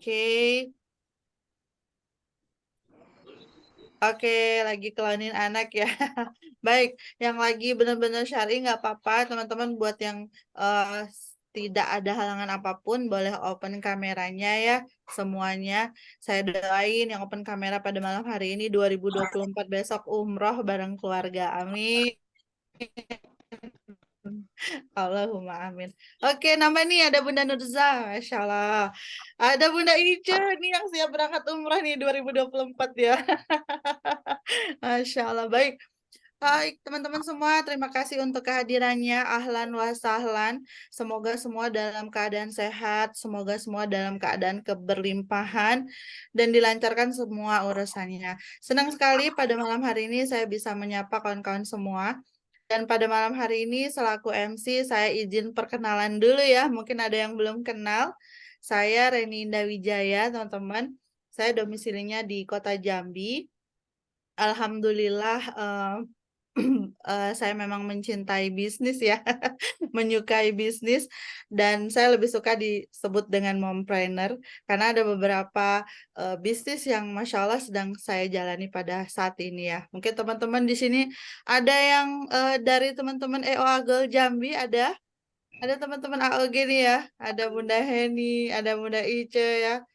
Oke. Oke, lagi kelonin anak ya. Baik, yang lagi benar-benar syari nggak apa-apa, teman-teman buat yang tidak ada halangan apapun, boleh open kameranya ya semuanya. Saya doain yang open kamera pada malam hari ini 2024 besok umroh bareng keluarga. Amin. Allahumma amin. Oke, nama nih ada Bunda Nurza, Masya Allah. Ada Bunda Ica nih yang siap berangkat umrah nih 2024 ya. Masya Allah, baik. Baik, teman-teman semua, terima kasih untuk kehadirannya. Ahlan wa sahlan. Semoga semua dalam keadaan sehat, semoga semua dalam keadaan keberlimpahan, dan dilancarkan semua urusannya. Senang sekali pada malam hari ini saya bisa menyapa kawan-kawan semua. Dan pada malam hari ini selaku MC, saya izin perkenalan dulu ya. Mungkin ada yang belum kenal. Saya Reni Indah Wijaya, teman-teman. Saya domisilinya di Kota Jambi. Alhamdulillah, saya memang mencintai bisnis ya, menyukai bisnis, dan saya lebih suka disebut dengan mompreneur karena ada beberapa bisnis yang Masya Allah sedang saya jalani pada saat ini ya. Mungkin teman-teman di sini ada yang dari teman-teman EOA Girl Jambi, ada teman-teman AOG nih ya, ada Bunda Heni, ada Bunda Ice ya,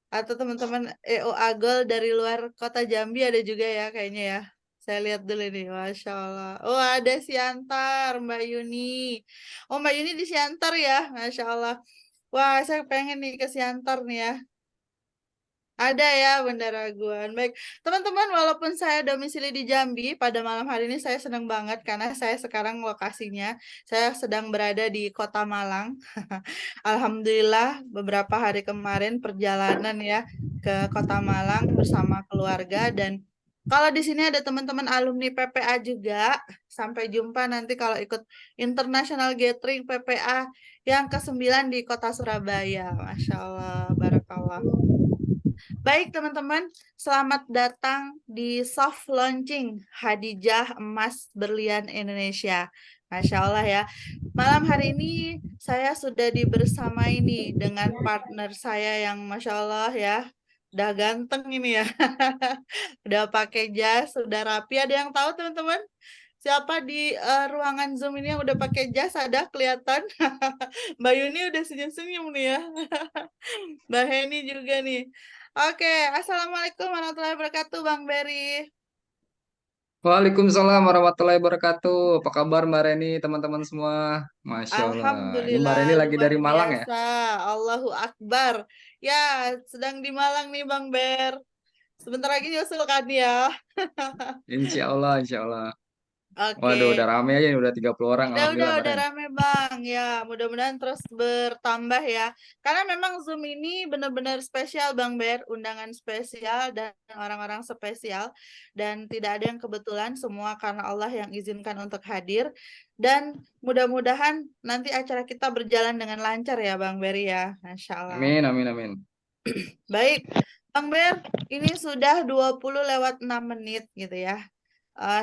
atau teman-teman EO Agel dari luar kota Jambi ada juga ya kayaknya ya. Saya lihat dulu nih, Masya Allah. Oh ada Siantar, Mbak Yuni. Oh Mbak Yuni di Siantar ya, Masya Allah. Wah saya pengen nih ke Siantar nih ya. Ada ya Bunda Raguan. Baik, teman-teman, walaupun saya domisili di Jambi, pada malam hari ini saya senang banget karena saya sekarang lokasinya, saya sedang berada di Kota Malang. Alhamdulillah, beberapa hari kemarin perjalanan ya ke Kota Malang bersama keluarga, dan kalau di sini ada teman-teman alumni PPA juga. Sampai jumpa nanti kalau ikut International Gathering PPA yang ke-9 di Kota Surabaya. Masya Allah, Barakallah. Baik teman-teman, selamat datang di soft launching Hadijah Emas Berlian Indonesia. Masya Allah ya. Malam hari ini saya sudah dibersamai nih dengan partner saya yang Masya Allah ya. Udah ganteng ini ya. Udah pakai jas, udah rapi. Ada yang tahu teman-teman? Siapa di ruangan Zoom ini yang udah pakai jas? Ada kelihatan? Mbak Yuni udah senyum-senyum nih ya. Mbak Heni juga nih. Oke, Assalamualaikum warahmatullahi wabarakatuh, Bang Beri. Waalaikumsalam warahmatullahi wabarakatuh. Apa kabar Mbak Reni, teman-teman semua? Masya Allah. Ini Mbak Alhamdulillah, Reni lagi luar dari Malang ya? biasa. Allahu Akbar. Ya, sedang di Malang nih, Bang Ber. Sebentar lagi nyusul kan ya. Insya Allah, insya Allah. Waduh, Oke. udah rame aja nih, udah 30 orang. Alhamdulillah Mbak Udah Ren. rame Bang. Ya, mudah-mudahan terus bertambah ya. Karena memang Zoom ini benar-benar spesial Bang Ber, undangan spesial dan orang-orang spesial, dan tidak ada yang kebetulan, semua karena Allah yang izinkan untuk hadir, dan mudah-mudahan nanti acara kita berjalan dengan lancar ya Bang Ber ya. Masya Allah. Amin, amin, amin. Baik, Bang Ber, ini sudah 20 lewat 6 menit gitu ya.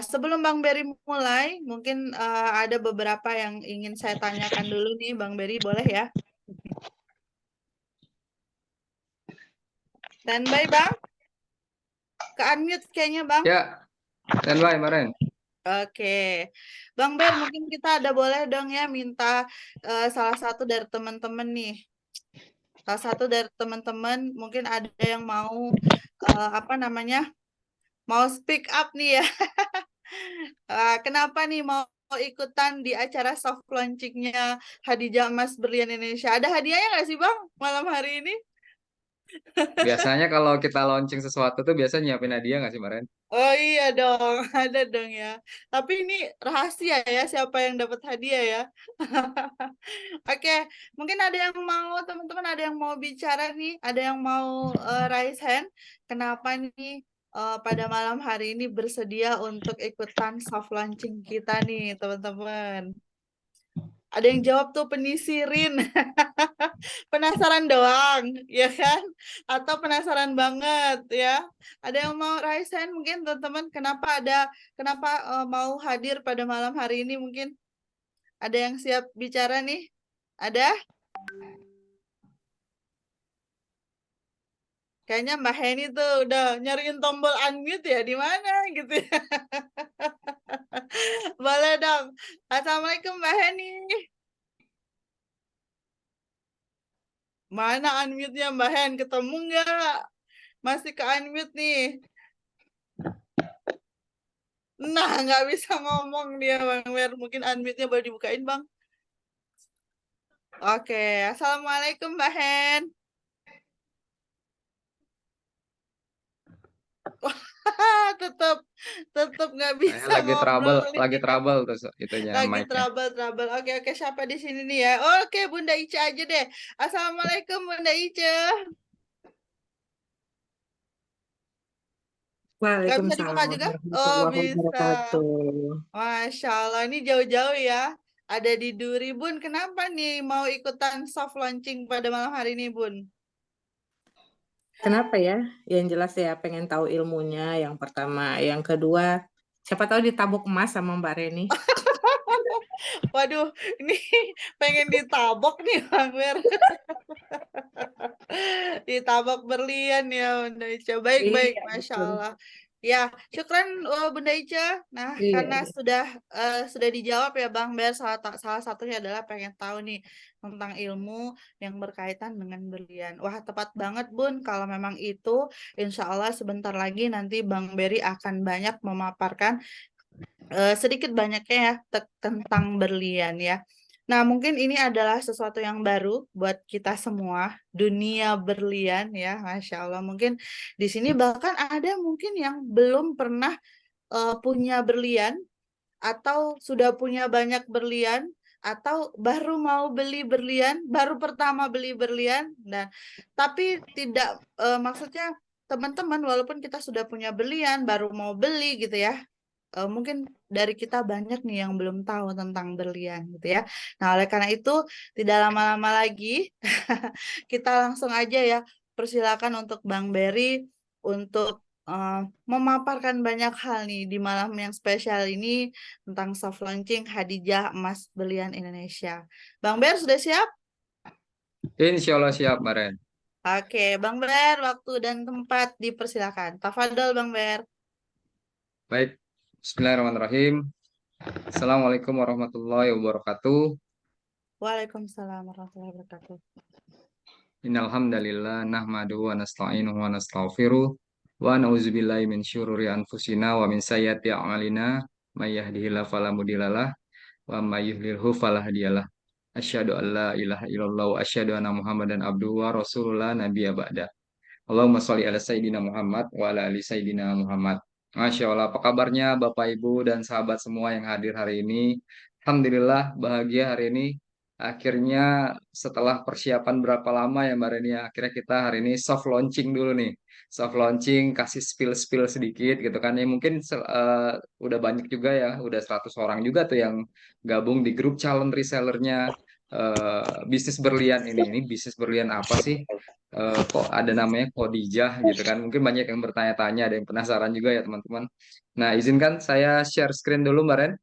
Sebelum Bang Beri mulai, mungkin ada beberapa yang ingin saya tanyakan dulu nih, Bang Beri, boleh ya? Standby, Bang. Ke-unmute kayaknya, Bang. Ya, standby Mbak Ren. Oke. Bang Ber, mungkin kita ada boleh dong ya minta salah satu dari teman-teman nih. Salah satu dari teman-teman mungkin ada yang mau apa namanya? Mau speak up nih ya. Kenapa nih mau ikutan di acara soft launchingnya Hadijah Emas Berlian Indonesia? Ada hadiahnya nggak sih Bang malam hari ini? Biasanya kalau kita launching sesuatu tuh biasa nyiapin hadiah nggak sih Mbak Ren? Oh iya dong, ada dong ya. Tapi ini rahasia ya siapa yang dapat hadiah ya. Oke, mungkin ada yang mau teman-teman ada yang mau bicara nih, ada yang mau raise hand. Kenapa nih pada malam hari ini bersedia untuk ikutan soft launching kita nih teman-teman? Ada yang jawab tuh penisirin. Penasaran doang, ya kan? Atau penasaran banget ya? Ada yang mau raise hand mungkin teman-teman? Kenapa mau hadir pada malam hari ini mungkin? Ada yang siap bicara nih? Ada? Kayaknya Mbak Heni tuh udah nyariin tombol unmute ya, di mana gitu ya. Boleh dong. Assalamualaikum Mbak Heni. Mana unmute-nya Mbak Hen? Ketemu nggak? Masih ke unmute nih. Nah, nggak bisa ngomong dia Bang Wer. Mungkin unmute-nya boleh dibukain Bang. Oke, Assalamualaikum Mbak Hen. tetap tetap nggak bisa ngobrol nih. lagi trouble terus itunya Lagi mic-nya. trouble. Oke, siapa di sini nih ya? Oke, Bunda Ica aja deh. Assalamualaikum Bunda Ica. Nggak bisa dibuka Waalaikumsalam juga? Oh, warahmatullahi bisa. wabarakatuh. Masya Allah, ini jauh-jauh ya. Ada di Duri, Bun. Kenapa nih mau ikutan soft launching pada malam hari ini, Bun? Kenapa ya? Yang jelas ya pengen tahu ilmunya yang pertama. Yang kedua, siapa tahu ditabuk emas sama Mbak Reni. Waduh, ini pengen ditabok nih, Bang Wer. Ditabok berlian ya, Bunda Ica. Baik, Iya, Masya betul. Allah. Ya, syukran Bunda Ica. Nah, karena Iya. sudah dijawab ya Bang Ber, salah satunya adalah pengen tahu nih tentang ilmu yang berkaitan dengan berlian. Wah, tepat banget Bun. Kalau memang itu, insya Allah sebentar lagi nanti Bang Beri akan banyak memaparkan sedikit banyaknya ya tentang berlian ya. Nah, mungkin ini adalah sesuatu yang baru buat kita semua, dunia berlian ya, Masya Allah. Mungkin di sini bahkan ada mungkin yang belum pernah punya berlian, atau sudah punya banyak berlian, atau baru mau beli berlian, baru pertama beli berlian. Nah, tapi tidak, maksudnya teman-teman, walaupun kita sudah punya berlian, baru mau beli gitu ya, mungkin dari kita banyak nih yang belum tahu tentang berlian gitu ya. Nah, oleh karena itu tidak lama-lama lagi kita langsung aja ya, persilakan untuk Bang Berry untuk memaparkan banyak hal nih di malam yang spesial ini tentang soft launching Hadijah Emas Berlian Indonesia. Bang Ber sudah siap? Insya Allah siap, Maren. Oke, Bang Ber, waktu dan tempat dipersilakan. Tafadhol Bang Ber. Baik, Bismillahirrahmanirrahim. Assalamualaikum warahmatullahi wabarakatuh. Waalaikumsalam warahmatullahi wabarakatuh. Innal hamdalillah nahmaduhu wa nasta'inuhu wa nastaghfiruh wa na'udzubillahi min syururi anfusina wa min sayyiati a'malina may yahdihillahu fala mudhillalah wa may yudhlilhu fala hadiyalah. Asyhadu an la ilaha illallah wa asyhadu anna Muhammadan abduhu wa rasulullah nabiyya ba'da. Allahumma sholli ala Sayyidina Muhammad wa ala ali Sayyidina Muhammad. Masya Allah, apa kabarnya Bapak Ibu dan sahabat semua yang hadir hari ini? Alhamdulillah bahagia hari ini. Akhirnya setelah persiapan berapa lama ya Mbak Reni, ya, akhirnya kita hari ini soft launching dulu nih. Soft launching, kasih spill-spill sedikit gitu kan. Ya mungkin udah banyak juga ya, udah 100 orang juga tuh yang gabung di grup calon resellernya bisnis berlian ini. Ini bisnis berlian apa sih? Kok ada namanya Khadijah gitu kan. Mungkin banyak yang bertanya-tanya, ada yang penasaran juga ya teman-teman. Nah, izinkan saya share screen dulu Mbak Ren.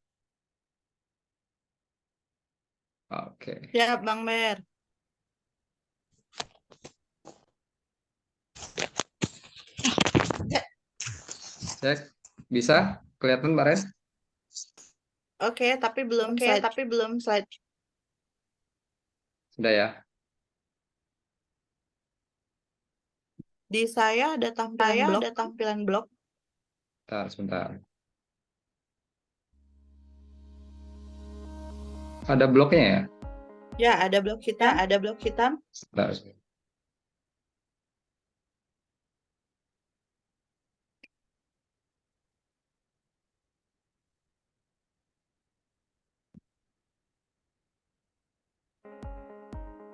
Oke. Siap, Bang Ber. Cek. Bisa? Kelihatan Mbak Ren? Oke, tapi belum slide. Sudah ya? Di saya ada tampilan blog. Sebentar. Ada bloknya ya? Ya, ada blog hitam. Sebentar.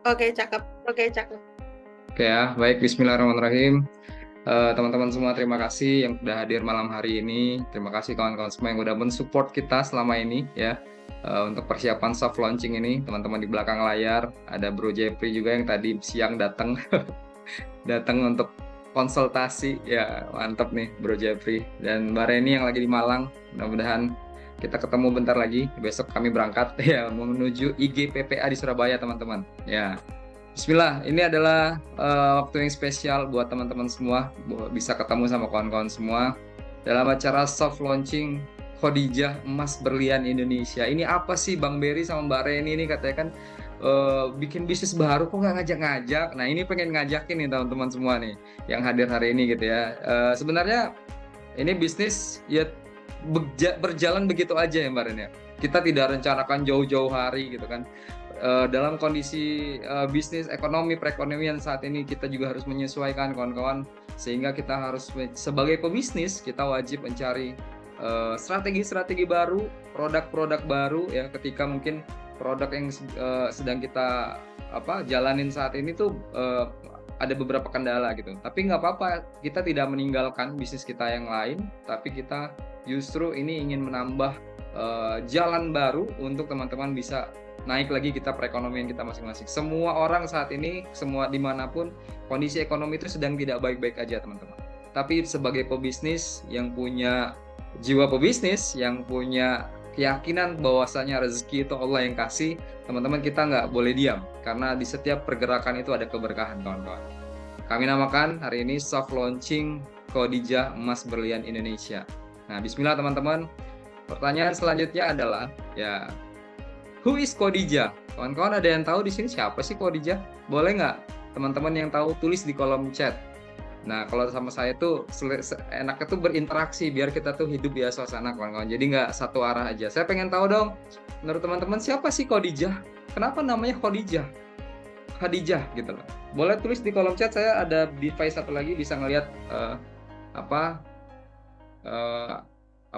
Oke, cakep. Oke ya, baik. Bismillahirrahmanirrahim. Teman-teman semua, terima kasih yang sudah hadir malam hari ini. Terima kasih kawan-kawan semua yang sudah mensupport kita selama ini ya. Untuk persiapan soft launching ini, teman-teman di belakang layar ada Bro Jeffrey juga yang tadi siang datang untuk konsultasi ya, mantap nih Bro Jeffrey, dan Mbak Reni yang lagi di Malang. Mudah-mudahan kita ketemu bentar lagi. Besok kami berangkat ya menuju IGPPA di Surabaya teman-teman ya. Bismillah, ini adalah waktu yang spesial buat teman-teman semua, bisa ketemu sama kawan-kawan semua dalam acara soft launching Khadijah Emas Berlian Indonesia. Ini apa sih Bang Berry sama Mbak Reni ini katanya kan bikin bisnis baru kok nggak ngajak-ngajak. Nah ini pengen ngajakin nih teman-teman semua nih yang hadir hari ini gitu ya. Sebenarnya ini bisnis ya berjalan begitu aja ya Mbak Reni ya. Kita tidak rencanakan jauh-jauh hari gitu kan. Dalam kondisi bisnis ekonomi perekonomian saat ini kita juga harus menyesuaikan kawan-kawan, sehingga kita harus sebagai pebisnis kita wajib mencari strategi-strategi baru, produk-produk baru ya, ketika mungkin produk yang sedang kita jalanin saat ini tuh ada beberapa kendala gitu. Tapi nggak apa-apa, kita tidak meninggalkan bisnis kita yang lain, tapi kita justru ini ingin menambah jalan baru untuk teman-teman bisa naik lagi kita perekonomian kita masing-masing. Semua orang saat ini, semua dimanapun, kondisi ekonomi itu sedang tidak baik-baik aja teman-teman. Tapi sebagai pebisnis yang punya jiwa pebisnis, yang punya keyakinan bahwasanya rezeki itu Allah yang kasih, teman-teman kita nggak boleh diam. Karena di setiap pergerakan itu ada keberkahan kawan-kawan. Kami namakan hari ini soft launching Khadijah Emas Berlian Indonesia. Nah, bismillah teman-teman. Pertanyaan selanjutnya adalah, ya, who is Khadijah? Kawan-kawan ada yang tahu di sini siapa sih Khadijah? Boleh nggak teman-teman yang tahu tulis di kolom chat. Nah, kalau sama saya tuh enaknya tuh berinteraksi biar kita tuh hidup di suasana kawan-kawan. Jadi nggak satu arah aja. Saya pengen tahu dong, menurut teman-teman siapa sih Khadijah? Kenapa namanya Khadijah? Khadijah gitu loh. Boleh tulis di kolom chat. Saya ada device satu lagi bisa ngelihat apa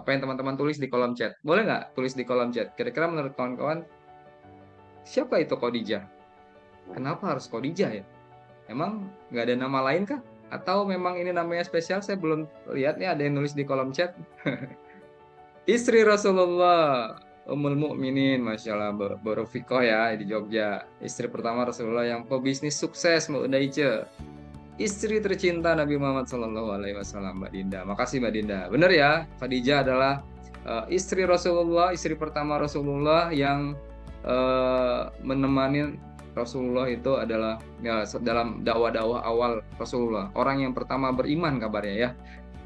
yang teman-teman tulis di kolom chat. Boleh nggak tulis di kolom chat? Kira-kira menurut kawan-kawan siapa itu Khadijah? Kenapa harus Khadijah ya? Emang nggak ada nama lain kah? Atau memang ini namanya spesial? Saya belum lihat nih ada yang nulis di kolom chat. Istri Rasulullah, Ummul Mukminin, Masya Allah, Borofikoh ya di Jogja. Istri pertama Rasulullah yang pebisnis sukses, Mbak Udaice. Istri tercinta Nabi Muhammad SAW, Mbak Dinda. Makasih Mbak Dinda. Benar ya, Khadijah adalah istri Rasulullah, istri pertama Rasulullah yang menemani Rasulullah itu adalah ya, dalam dakwah-dakwah awal Rasulullah. Orang yang pertama beriman kabarnya ya,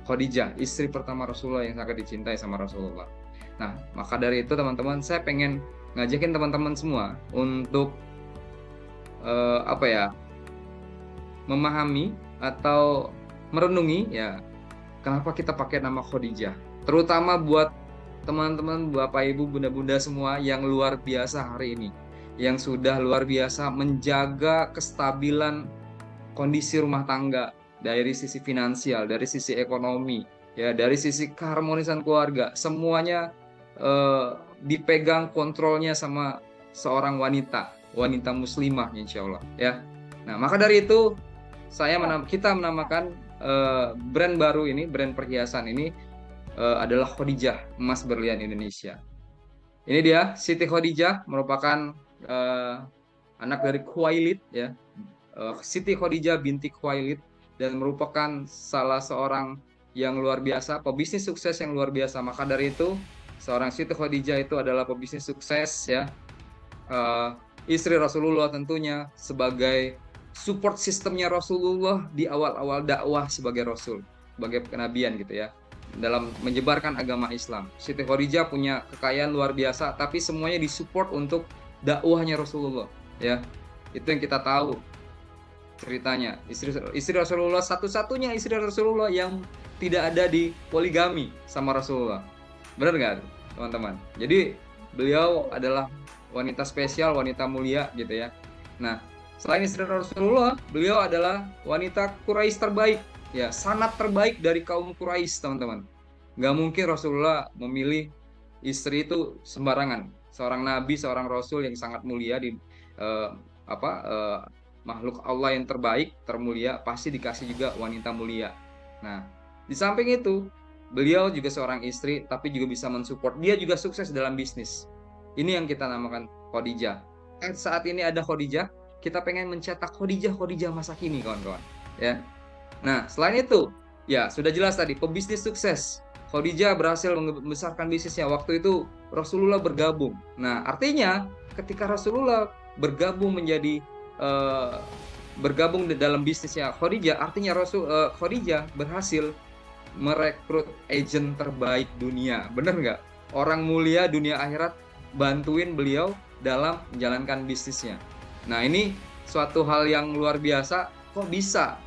Khadijah, istri pertama Rasulullah yang sangat dicintai sama Rasulullah. Nah, maka dari itu teman-teman, saya pengen ngajakin teman-teman semua untuk memahami atau merenungi ya kenapa kita pakai nama Khadijah, terutama buat teman-teman Bapak Ibu Bunda-bunda semua yang luar biasa hari ini, yang sudah luar biasa menjaga kestabilan kondisi rumah tangga dari sisi finansial, dari sisi ekonomi ya, dari sisi keharmonisan keluarga, semuanya dipegang kontrolnya sama seorang wanita muslimah insya Allah ya. Nah, maka dari itu kita menamakan brand baru ini, brand perhiasan ini adalah Khadijah Emas Berlian Indonesia. Ini dia Siti Khadijah, merupakan anak dari Khuwailid ya, Siti Khadijah binti Khuwailid, dan merupakan salah seorang yang luar biasa, pebisnis sukses yang luar biasa. Maka dari itu seorang Siti Khadijah itu adalah pebisnis sukses ya, istri Rasulullah tentunya, sebagai support sistemnya Rasulullah di awal-awal dakwah sebagai Rasul, sebagai kenabian gitu ya, dalam menyebarkan agama Islam. Siti Khadijah punya kekayaan luar biasa, tapi semuanya disupport untuk dakwahnya Rasulullah ya. Itu yang kita tahu ceritanya. Istri Rasulullah, satu-satunya istri Rasulullah yang tidak ada di poligami sama Rasulullah. Benar nggak teman-teman? Jadi beliau adalah wanita spesial, wanita mulia gitu ya. Nah, selain istri Rasulullah, beliau adalah wanita Quraisy terbaik ya, sanad terbaik dari kaum Quraisy teman-teman. Nggak mungkin Rasulullah memilih istri itu sembarangan. Seorang nabi, seorang rasul yang sangat mulia di makhluk Allah yang terbaik, termulia, pasti dikasih juga wanita mulia. Nah, di samping itu beliau juga seorang istri, tapi juga bisa mensupport. Dia juga sukses dalam bisnis. Ini yang kita namakan Khadijah. Saat ini ada Khadijah, kita pengen mencetak Khadijah masa kini kawan-kawan ya. Nah, selain itu ya sudah jelas tadi pebisnis sukses. Khadijah berhasil membesarkan bisnisnya. Waktu itu Rasulullah bergabung. Nah, artinya ketika Rasulullah bergabung menjadi eh, bergabung di dalam bisnisnya Khadijah, artinya Khadijah berhasil merekrut agent terbaik dunia. Bener nggak? Orang mulia dunia akhirat bantuin beliau dalam menjalankan bisnisnya. Nah, ini suatu hal yang luar biasa. Kok bisa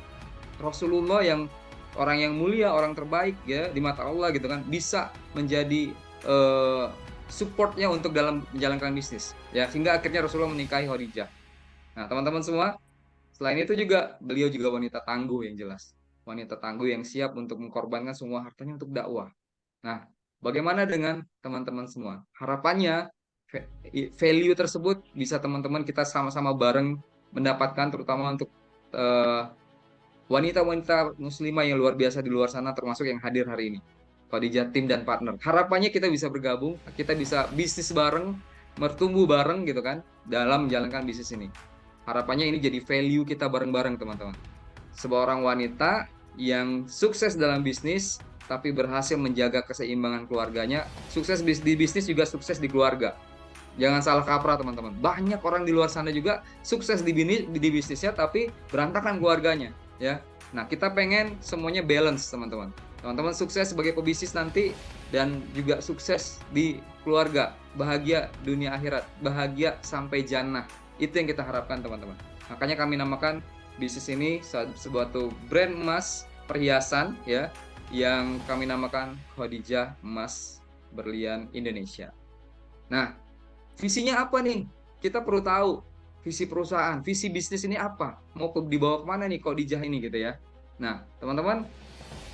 Rasulullah yang orang yang mulia, orang terbaik ya di mata Allah gitu kan, bisa menjadi supportnya untuk dalam menjalankan bisnis ya, sehingga akhirnya Rasulullah menikahi Khadijah. Nah, teman-teman semua, selain itu juga beliau juga wanita tangguh yang jelas. Wanita tangguh yang siap untuk mengorbankan semua hartanya untuk dakwah. Nah, bagaimana dengan teman-teman semua? Harapannya value tersebut bisa teman-teman kita sama-sama bareng mendapatkan, terutama untuk wanita-wanita muslimah yang luar biasa di luar sana, termasuk yang hadir hari ini. Khadijah Tim dan partner. Harapannya kita bisa bergabung, kita bisa bisnis bareng, bertumbuh bareng gitu kan, dalam menjalankan bisnis ini. Harapannya ini jadi value kita bareng-bareng teman-teman. Seorang wanita yang sukses dalam bisnis, tapi berhasil menjaga keseimbangan keluarganya. Sukses di bisnis juga sukses di keluarga. Jangan salah kaprah teman-teman. Banyak orang di luar sana juga sukses di bisnisnya, tapi berantakan keluarganya. Ya, nah kita pengen semuanya balance teman-teman. Teman-teman sukses sebagai pebisnis nanti dan juga sukses di keluarga, bahagia dunia akhirat, bahagia sampai jannah. Itu yang kita harapkan teman-teman. Makanya kami namakan bisnis ini sebuah brand emas perhiasan ya, yang kami namakan Khadijah Emas Berlian Indonesia. Nah, visinya apa nih? Kita perlu tahu visi perusahaan, visi bisnis ini apa? Mau dibawa kemana nih Khadijah ini gitu ya. Nah, teman-teman,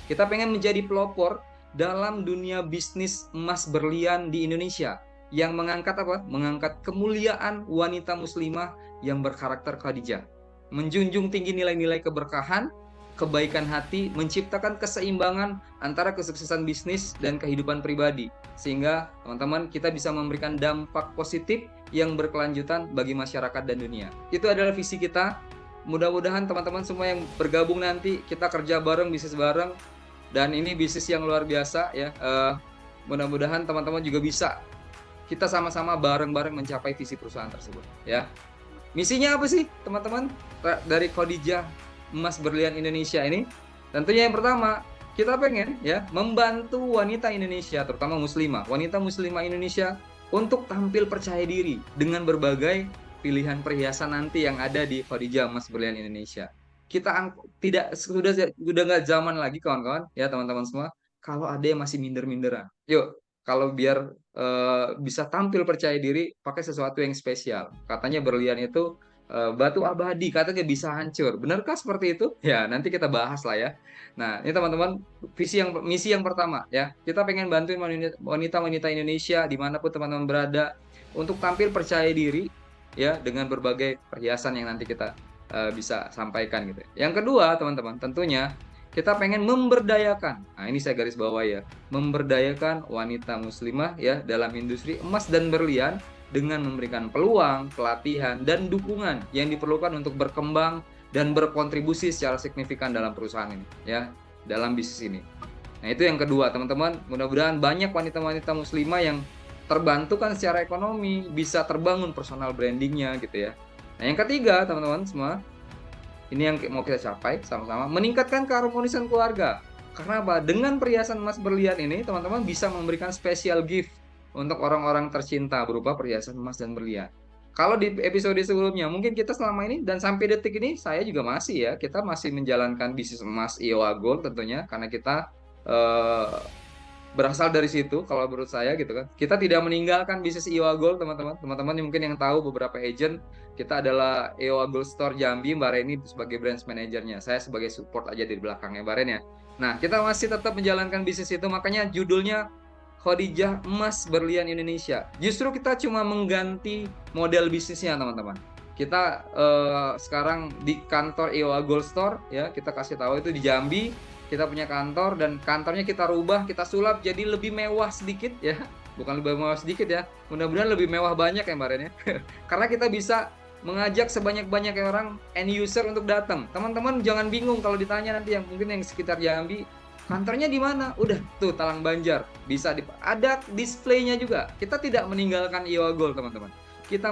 kita pengen menjadi pelopor dalam dunia bisnis emas berlian di Indonesia yang mengangkat apa? Mengangkat kemuliaan wanita muslimah yang berkarakter Khadijah. Menjunjung tinggi nilai-nilai keberkahan, kebaikan hati, menciptakan keseimbangan antara kesuksesan bisnis dan kehidupan pribadi. Sehingga teman-teman kita bisa memberikan dampak positif yang berkelanjutan bagi masyarakat dan dunia. Itu adalah visi kita. Mudah-mudahan teman-teman semua yang bergabung nanti kita kerja bareng, bisnis bareng. Dan ini bisnis yang luar biasa ya. Mudah-mudahan teman-teman juga bisa kita sama-sama bareng-bareng mencapai visi perusahaan tersebut ya. Misinya apa sih teman-teman dari Khadijah Emas Berlian Indonesia ini? Tentunya yang pertama, kita pengen ya membantu wanita Indonesia, terutama muslimah, wanita muslimah Indonesia untuk tampil percaya diri dengan berbagai pilihan perhiasan nanti yang ada di Khadijah Emas Berlian Indonesia. Kita sudah nggak zaman lagi kawan-kawan ya teman-teman semua, kalau ada yang masih minder-minderan. Yuk, kalau biar bisa tampil percaya diri, pakai sesuatu yang spesial. Katanya berlian itu batu abadi, katanya bisa hancur. Benarkah seperti itu? Ya, nanti kita bahas lah ya. Nah, ini teman-teman, misi yang pertama ya. Kita pengen bantuin wanita-wanita Indonesia dimanapun teman-teman berada untuk tampil percaya diri ya dengan berbagai perhiasan yang nanti kita bisa sampaikan gitu. Yang kedua, teman-teman, tentunya kita pengen memberdayakan. Nah, ini saya garis bawah ya. Memberdayakan wanita muslimah ya dalam industri emas dan berlian dengan memberikan peluang, pelatihan, dan dukungan yang diperlukan untuk berkembang dan berkontribusi secara signifikan dalam perusahaan ini ya, dalam bisnis ini. Nah, itu yang kedua, teman-teman. Mudah-mudahan banyak wanita-wanita muslimah yang terbantukan secara ekonomi, bisa terbangun personal brandingnya gitu ya. Nah, yang ketiga, teman-teman semua, ini yang mau kita capai sama-sama, meningkatkan keharmonisan keluarga. Karena apa? Dengan perhiasan emas berlian ini, teman-teman bisa memberikan special gift untuk orang-orang tercinta berupa perhiasan emas dan berlian. Kalau di episode sebelumnya, mungkin kita selama ini dan sampai detik ini, saya juga masih ya, kita masih menjalankan bisnis emas Iowa Gold tentunya, karena kita berasal dari situ kalau menurut saya gitu kan. Kita tidak meninggalkan bisnis Iowa Gold teman-teman. Teman-teman mungkin yang tahu beberapa agent, kita adalah Iowa Gold Store Jambi, Mbak Reni sebagai branch manajernya. Saya sebagai support aja di belakangnya Mbak Reni ya. Nah, kita masih tetap menjalankan bisnis itu, makanya judulnya Khadijah Emas Berlian Indonesia. Justru kita cuma mengganti model bisnisnya teman-teman. Kita sekarang di kantor Iowa Gold Store ya, kita kasih tahu itu di Jambi. Kita punya kantor dan kantornya kita rubah, kita sulap jadi lebih mewah sedikit ya. Bukan lebih mewah sedikit ya. Mudah-mudahan lebih mewah banyak ya Mbak Ren ya. Karena kita bisa mengajak sebanyak-banyaknya orang end user untuk datang. Teman-teman jangan bingung kalau ditanya nanti yang mungkin yang sekitar Jambi, kantornya di mana? Udah tuh Talang Banjar. Bisa ada displaynya juga. Kita tidak meninggalkan Iowa Gold teman-teman. kita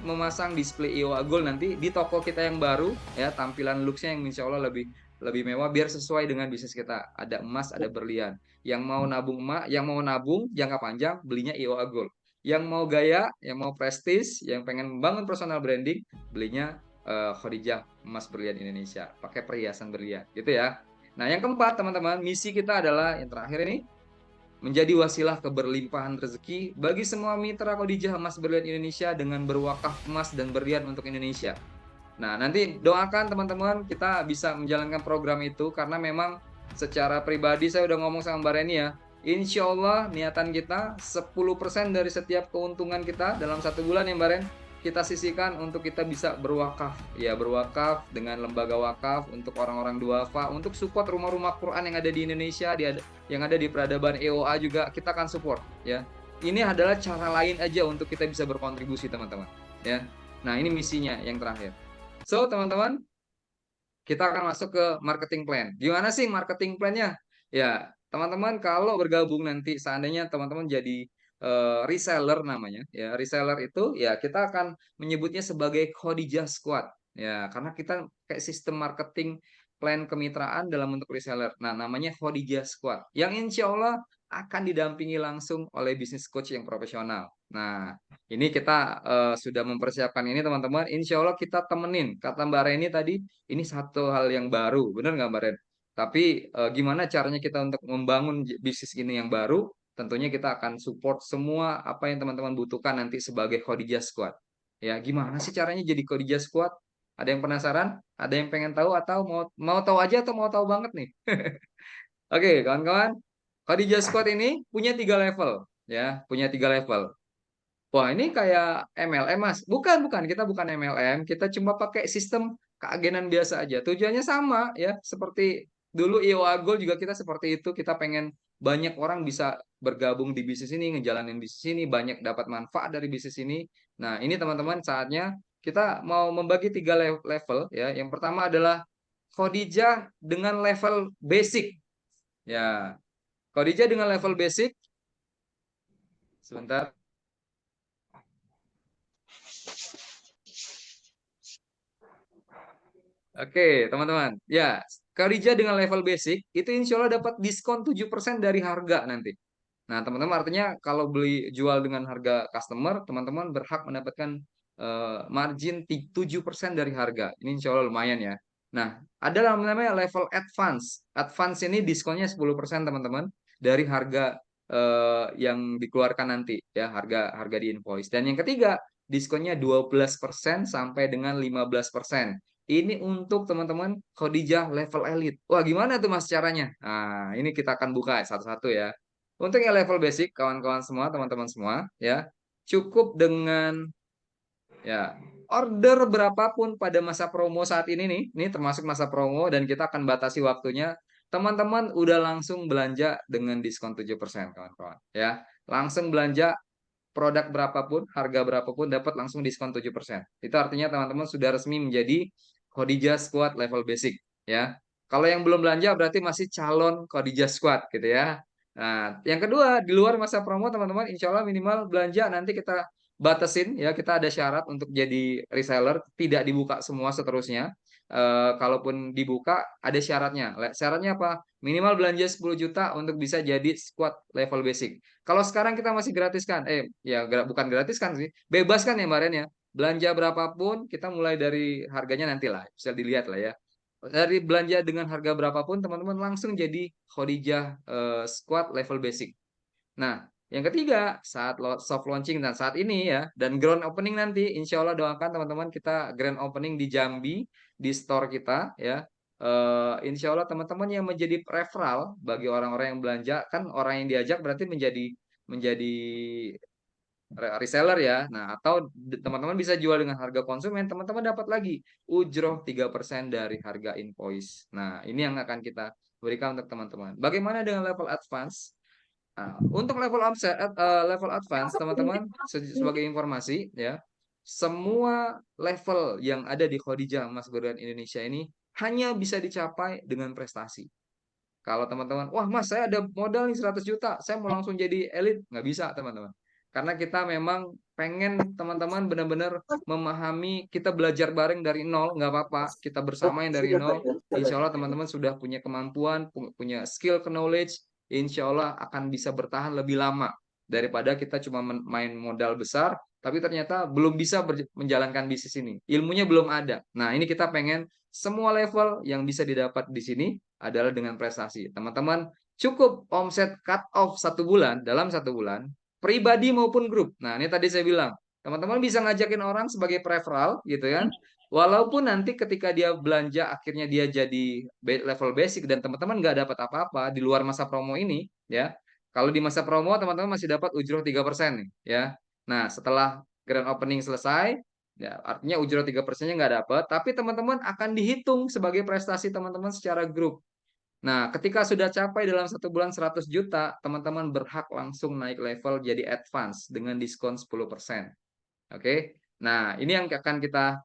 memasang display IOA Gold nanti di toko kita yang baru ya, tampilan looksnya yang insya Allah lebih mewah biar sesuai dengan bisnis kita. Ada emas, ada berlian. Yang mau nabung yang mau nabung jangka panjang belinya IOA Gold. Yang mau gaya, yang mau prestis, yang pengen membangun personal branding belinya Khadijah Emas Berlian Indonesia, pakai perhiasan berlian gitu ya. Nah, yang keempat teman-teman, misi kita adalah yang terakhir ini menjadi wasilah keberlimpahan rezeki bagi semua mitra Khadijah Emas Berlian Indonesia dengan berwakaf emas dan berlian untuk Indonesia. Nah, nanti doakan teman-teman kita bisa menjalankan program itu karena memang secara pribadi saya udah ngomong sama Mbak Reni ya. Insya Allah niatan kita 10% dari setiap keuntungan kita dalam 1 bulan ya Mbak Ren, kita sisihkan untuk kita bisa berwakaf. Ya, berwakaf dengan lembaga wakaf untuk orang-orang duafa, untuk support rumah-rumah Quran yang ada di Indonesia, yang ada di peradaban EOA juga kita akan support ya. Ini adalah cara lain aja untuk kita bisa berkontribusi teman-teman ya. Nah, ini misinya yang terakhir. So, teman-teman, kita akan masuk ke marketing plan. Gimana sih marketing plan-nya? Ya, teman-teman kalau bergabung nanti seandainya teman-teman jadi reseller namanya, ya reseller itu ya kita akan menyebutnya sebagai Khadijah Squad. Ya, karena kita kayak sistem marketing plan kemitraan dalam bentuk reseller. Nah, namanya Khadijah Squad. Yang insya Allah akan didampingi langsung oleh business coach yang profesional. Nah, ini kita sudah mempersiapkan ini teman-teman. Insya Allah kita temenin. Kata Mbak Reni tadi, ini satu hal yang baru. Benar nggak Mbak Ren? Tapi gimana caranya kita untuk membangun bisnis ini yang baru? Tentunya kita akan support semua apa yang teman-teman butuhkan nanti sebagai Khadijah Squad. Ya, gimana sih caranya jadi Khadijah Squad? Ada yang penasaran? Ada yang pengen tahu atau mau tahu aja atau mau tahu banget nih? Oke, kawan-kawan. Khadijah Squad ini punya 3 level, ya, punya 3 level. Wah, ini kayak MLM, Mas. Bukan, bukan. Kita bukan MLM. Kita cuma pakai sistem keagenan biasa aja. Tujuannya sama, ya. Seperti dulu IOA Gold juga kita seperti itu. Kita pengen banyak orang bisa bergabung di bisnis ini, ngejalanin bisnis ini, banyak dapat manfaat dari bisnis ini. Nah, ini teman-teman saatnya kita mau membagi 3 level, ya. Yang pertama adalah Khadijah dengan level basic. Ya, Khadijah dengan level basic. Sebentar. Oke, teman-teman. Ya, Khadijah dengan level basic itu insya Allah dapat diskon 7% dari harga nanti. Nah, teman-teman artinya kalau beli jual dengan harga customer, teman-teman berhak mendapatkan margin 7% dari harga. Ini insya Allah lumayan ya. Nah, ada namanya level advance. Advance ini diskonnya 10% teman-teman dari harga yang dikeluarkan nanti ya, harga di invoice. Dan yang ketiga, diskonnya 12% sampai dengan 15%. Ini untuk teman-teman Khadijah level elite. Wah, gimana tuh Mas caranya? Nah, ini kita akan buka satu-satu ya. Untuk yang level basic, kawan-kawan semua, teman-teman semua, ya, cukup dengan ya order berapapun pada masa promo saat ini nih, ini termasuk masa promo dan kita akan batasi waktunya. Teman-teman udah langsung belanja dengan diskon 7%, kawan-kawan. Ya, langsung belanja produk berapapun, harga berapapun dapat langsung diskon 7%. Itu artinya teman-teman sudah resmi menjadi Khadijah Squad level basic ya. Kalau yang belum belanja berarti masih calon Khadijah Squad gitu ya. Nah, yang kedua di luar masa promo teman-teman insya Allah minimal belanja nanti kita batasin ya, kita ada syarat untuk jadi reseller, tidak dibuka semua seterusnya. Kalaupun dibuka ada syaratnya. Syaratnya apa? Minimal belanja 10 juta untuk bisa jadi squad level basic. Kalau sekarang kita masih gratiskan, ya bukan gratiskan sih, bebaskan ya Mbak Ren ya. Belanja berapapun, kita mulai dari harganya nantilah, bisa dilihat lah ya. Dari belanja dengan harga berapapun, teman-teman langsung jadi Khadijah Squad level basic. Nah, yang ketiga, saat soft launching dan saat ini ya, dan grand opening nanti, insya Allah doakan teman-teman kita grand opening di Jambi, di store kita ya. Insya Allah teman-teman yang menjadi referral bagi orang-orang yang belanja, kan orang yang diajak berarti menjadi reseller ya. Nah, atau teman-teman bisa jual dengan harga konsumen, teman-teman dapat lagi ujroh 3% dari harga invoice. Nah, ini yang akan kita berikan untuk teman-teman. Bagaimana dengan level advance? Nah, untuk level advance, teman-teman, sebagai informasi ya, semua level yang ada di Khadijah Emas Berlian Indonesia ini hanya bisa dicapai dengan prestasi. Kalau teman-teman, wah Mas, saya ada modal nih 100 juta, saya mau langsung jadi elit, nggak bisa teman-teman. Karena kita memang pengen teman-teman benar-benar memahami, kita belajar bareng dari nol, nggak apa-apa, kita bersamain dari nol. Insya Allah teman-teman sudah punya kemampuan, punya skill, knowledge, insya Allah akan bisa bertahan lebih lama daripada kita cuma main modal besar, tapi ternyata belum bisa menjalankan bisnis ini. Ilmunya belum ada. Nah, ini kita pengen semua level yang bisa didapat di sini adalah dengan prestasi. Teman-teman, cukup omset cut off 1 bulan, dalam 1 bulan, pribadi maupun grup. Nah, ini tadi saya bilang, teman-teman bisa ngajakin orang sebagai referral gitu kan. Walaupun nanti ketika dia belanja akhirnya dia jadi level basic dan teman-teman nggak dapat apa-apa di luar masa promo ini, ya. Kalau di masa promo teman-teman masih dapat ujroh 3% nih, ya. Nah, setelah grand opening selesai, ya, artinya ujroh 3%-nya nggak dapat, tapi teman-teman akan dihitung sebagai prestasi teman-teman secara grup. Nah, ketika sudah capai dalam 1 bulan 100 juta, teman-teman berhak langsung naik level jadi advance dengan diskon 10%. Oke? Nah, ini yang akan kita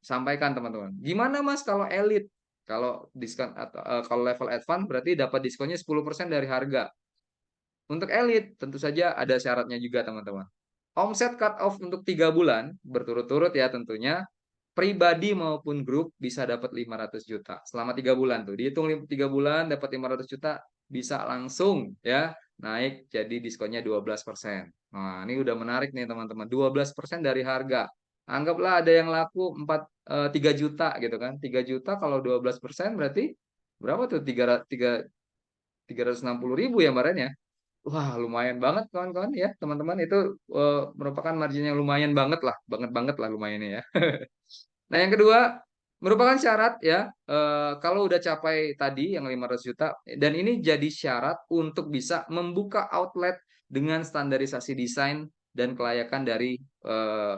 sampaikan teman-teman. Gimana Mas kalau elit? Kalau diskon atau kalau level advance berarti dapat diskonnya 10% dari harga. Untuk elit tentu saja ada syaratnya juga teman-teman. Omset cut off untuk 3 bulan berturut-turut ya tentunya, pribadi maupun grup bisa dapat 500 juta selama 3 bulan tuh. Dihitung 3 bulan dapat 500 juta bisa langsung ya naik jadi diskonnya 12%. Nah, ini udah menarik nih teman-teman. 12% dari harga. Anggaplah ada yang laku 3 juta gitu kan. 3 juta kalau 12% berarti berapa tuh? 360.000 ya kemarin ya. Wah, lumayan banget kawan-kawan ya, teman-teman. Itu merupakan margin yang lumayan banget lah, banget-banget lah lumayannya ya. Nah, yang kedua, merupakan syarat ya, kalau udah capai tadi yang 500 juta, dan ini jadi syarat untuk bisa membuka outlet dengan standarisasi desain dan kelayakan dari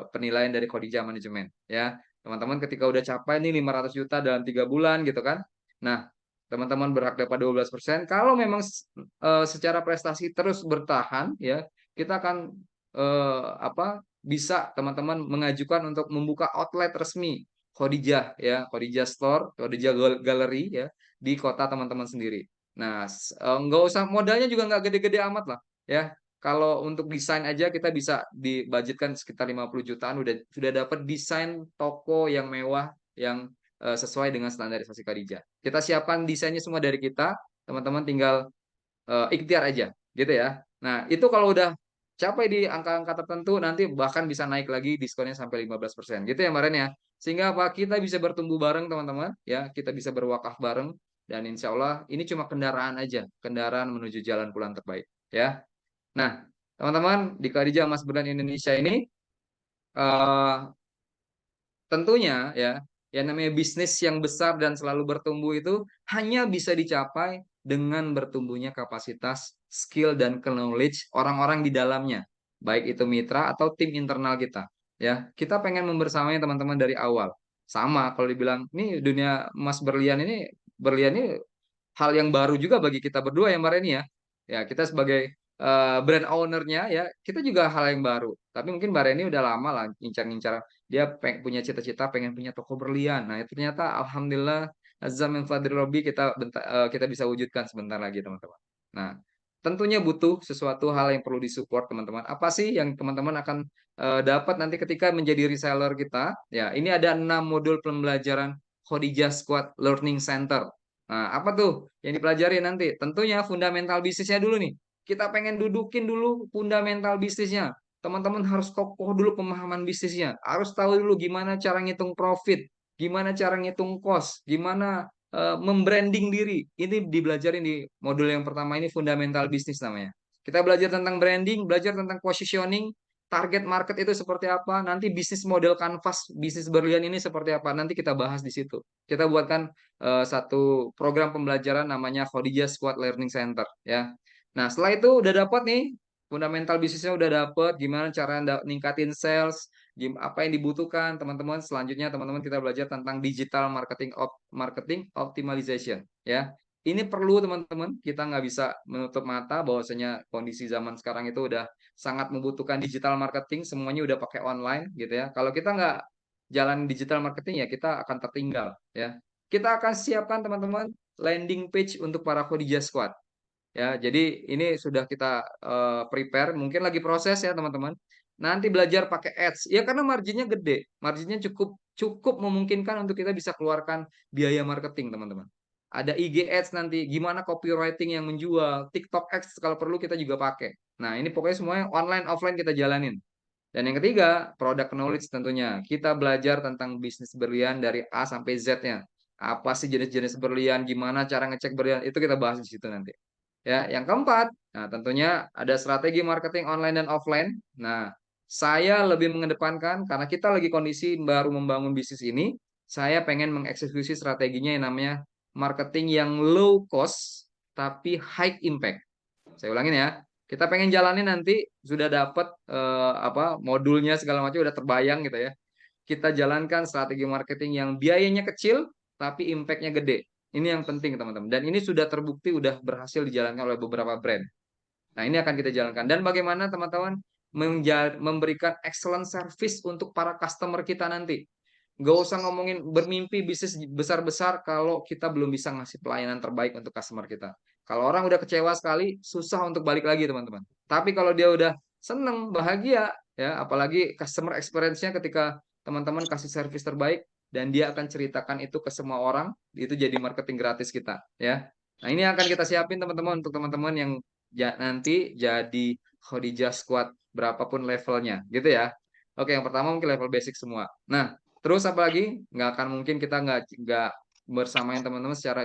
penilaian dari Khadijah Manajemen ya. Teman-teman ketika udah capai nih 500 juta dalam 3 bulan gitu kan. Nah, teman-teman berhak dapat 12%. Kalau memang secara prestasi terus bertahan ya, kita akan bisa teman-teman mengajukan untuk membuka outlet resmi Khadijah ya, Khadijah Store, Khadijah Gallery ya di kota teman-teman sendiri. Nah, nggak usah modalnya juga nggak gede-gede amat lah ya. Kalau untuk desain aja kita bisa dibudgetkan sekitar 50 jutaan sudah dapat desain toko yang mewah yang sesuai dengan standarisasi Khadijah. Kita siapkan desainnya semua dari kita, teman-teman tinggal ikhtiar aja gitu ya. Nah, itu kalau udah capai di angka-angka tertentu nanti bahkan bisa naik lagi diskonnya sampai 15% gitu ya kemarin ya. Sehingga apa? Kita bisa bertumbuh bareng teman-teman ya, kita bisa berwakaf bareng dan insya Allah ini cuma kendaraan aja, kendaraan menuju jalan pulang terbaik ya. Nah, teman-teman di Khadijah Emas Berlian Indonesia ini eh, tentunya ya, yang namanya bisnis yang besar dan selalu bertumbuh itu hanya bisa dicapai dengan bertumbuhnya kapasitas, skill dan knowledge orang-orang di dalamnya, baik itu mitra atau tim internal kita. Ya, kita pengen membersamai teman-teman dari awal. Sama kalau dibilang, nih dunia emas berlian ini hal yang baru juga bagi kita berdua ya Mbak Reni ya. Ya, kita sebagai brand owner-nya ya, kita juga hal yang baru. Tapi mungkin Mbak Reni udah lama lah ngincar-ngincar, dia punya cita-cita pengen punya toko berlian. Nah, itu ternyata alhamdulillah azza min fadli Robbi kita bisa wujudkan sebentar lagi teman-teman. Nah, tentunya butuh sesuatu hal yang perlu disupport teman-teman. Apa sih yang teman-teman akan dapat nanti ketika menjadi reseller kita? Ya, ini ada 6 modul pembelajaran Khadijah Squad Learning Center. Nah, apa tuh yang dipelajari nanti? Tentunya fundamental bisnisnya dulu nih. Kita pengen dudukin dulu fundamental bisnisnya. Teman-teman harus kokoh dulu pemahaman bisnisnya. Harus tahu dulu gimana cara ngitung profit, gimana cara ngitung cost, gimana membranding diri. Ini dipelajarin di modul yang pertama ini fundamental bisnis namanya. Kita belajar tentang branding, belajar tentang positioning, target market itu seperti apa, nanti bisnis model kanvas bisnis berlian ini seperti apa, nanti kita bahas di situ. Kita buatkan satu program pembelajaran namanya Khadijah Squad Learning Center ya. Nah, setelah itu udah dapat nih fundamental bisnisnya udah dapat, gimana cara ningkatin sales, apa yang dibutuhkan teman-teman. Selanjutnya teman-teman kita belajar tentang digital marketing optimization ya. Ini perlu teman-teman, kita nggak bisa menutup mata bahwasanya kondisi zaman sekarang itu udah sangat membutuhkan digital marketing, semuanya udah pakai online gitu ya. Kalau kita nggak jalan digital marketing ya kita akan tertinggal ya. Kita akan siapkan teman-teman landing page untuk para Khadijah Squad. Ya, jadi ini sudah kita prepare, mungkin lagi proses ya teman-teman. nanti belajar pakai ads. Ya karena marginnya gede, marginnya cukup memungkinkan untuk kita bisa keluarkan biaya marketing, teman-teman. Ada IG ads nanti, gimana copywriting yang menjual, TikTok ads kalau perlu kita juga pakai. Nah, ini pokoknya semuanya online offline kita jalanin. Dan yang ketiga, product knowledge tentunya. Kita belajar tentang bisnis berlian dari A sampai Z-nya. Apa sih jenis-jenis berlian, gimana cara ngecek berlian, itu kita bahas di situ nanti. Ya, yang keempat, nah tentunya ada strategi marketing online dan offline. Nah, saya lebih mengedepankan karena kita lagi kondisi baru membangun bisnis ini, saya pengen mengeksekusi strateginya yang namanya marketing yang low cost tapi high impact. Saya ulangin ya. Kita pengen jalanin nanti sudah dapat modulnya segala macam udah terbayang gitu ya. Kita jalankan strategi marketing yang biayanya kecil tapi impact-nya gede. Ini yang penting teman-teman. Dan ini sudah terbukti udah berhasil dijalankan oleh beberapa brand. Nah, ini akan kita jalankan. Dan bagaimana teman-teman memberikan excellent service untuk para customer kita nanti. Gak usah ngomongin bermimpi bisnis besar-besar kalau kita belum bisa ngasih pelayanan terbaik untuk customer kita. Kalau orang udah kecewa sekali, susah untuk balik lagi teman-teman. Tapi kalau dia udah seneng, bahagia, ya, apalagi customer experience-nya ketika teman-teman kasih service terbaik dan dia akan ceritakan itu ke semua orang, itu jadi marketing gratis kita, ya. Nah, ini akan kita siapin teman-teman untuk teman-teman yang nanti jadi Khadijah Squad berapapun levelnya, gitu ya. Oke, yang pertama mungkin level basic semua. Nah, terus apa lagi? Nggak akan mungkin kita nggak bersamain teman-teman secara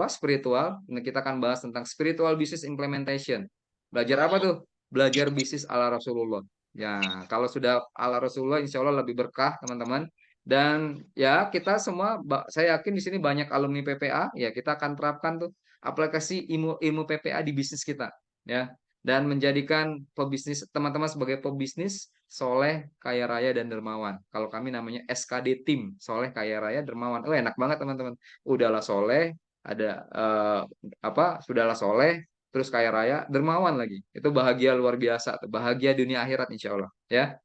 spiritual. Nah, kita akan bahas tentang spiritual business implementation. Belajar apa tuh? Belajar bisnis ala Rasulullah. Ya, kalau sudah ala Rasulullah, insya Allah lebih berkah teman-teman. Dan ya kita semua, saya yakin di sini banyak alumni PPA. Ya kita akan terapkan tuh aplikasi ilmu PPA di bisnis kita. Ya, dan menjadikan pebisnis teman-teman sebagai pebisnis soleh, kaya raya dan dermawan. Kalau kami namanya SKD Tim, soleh, kaya raya, dermawan. Oh, enak banget teman-teman. Udahlah soleh, ada sudahlah soleh, terus kaya raya, dermawan lagi. Itu bahagia luar biasa, bahagia dunia akhirat insya Allah. Ya.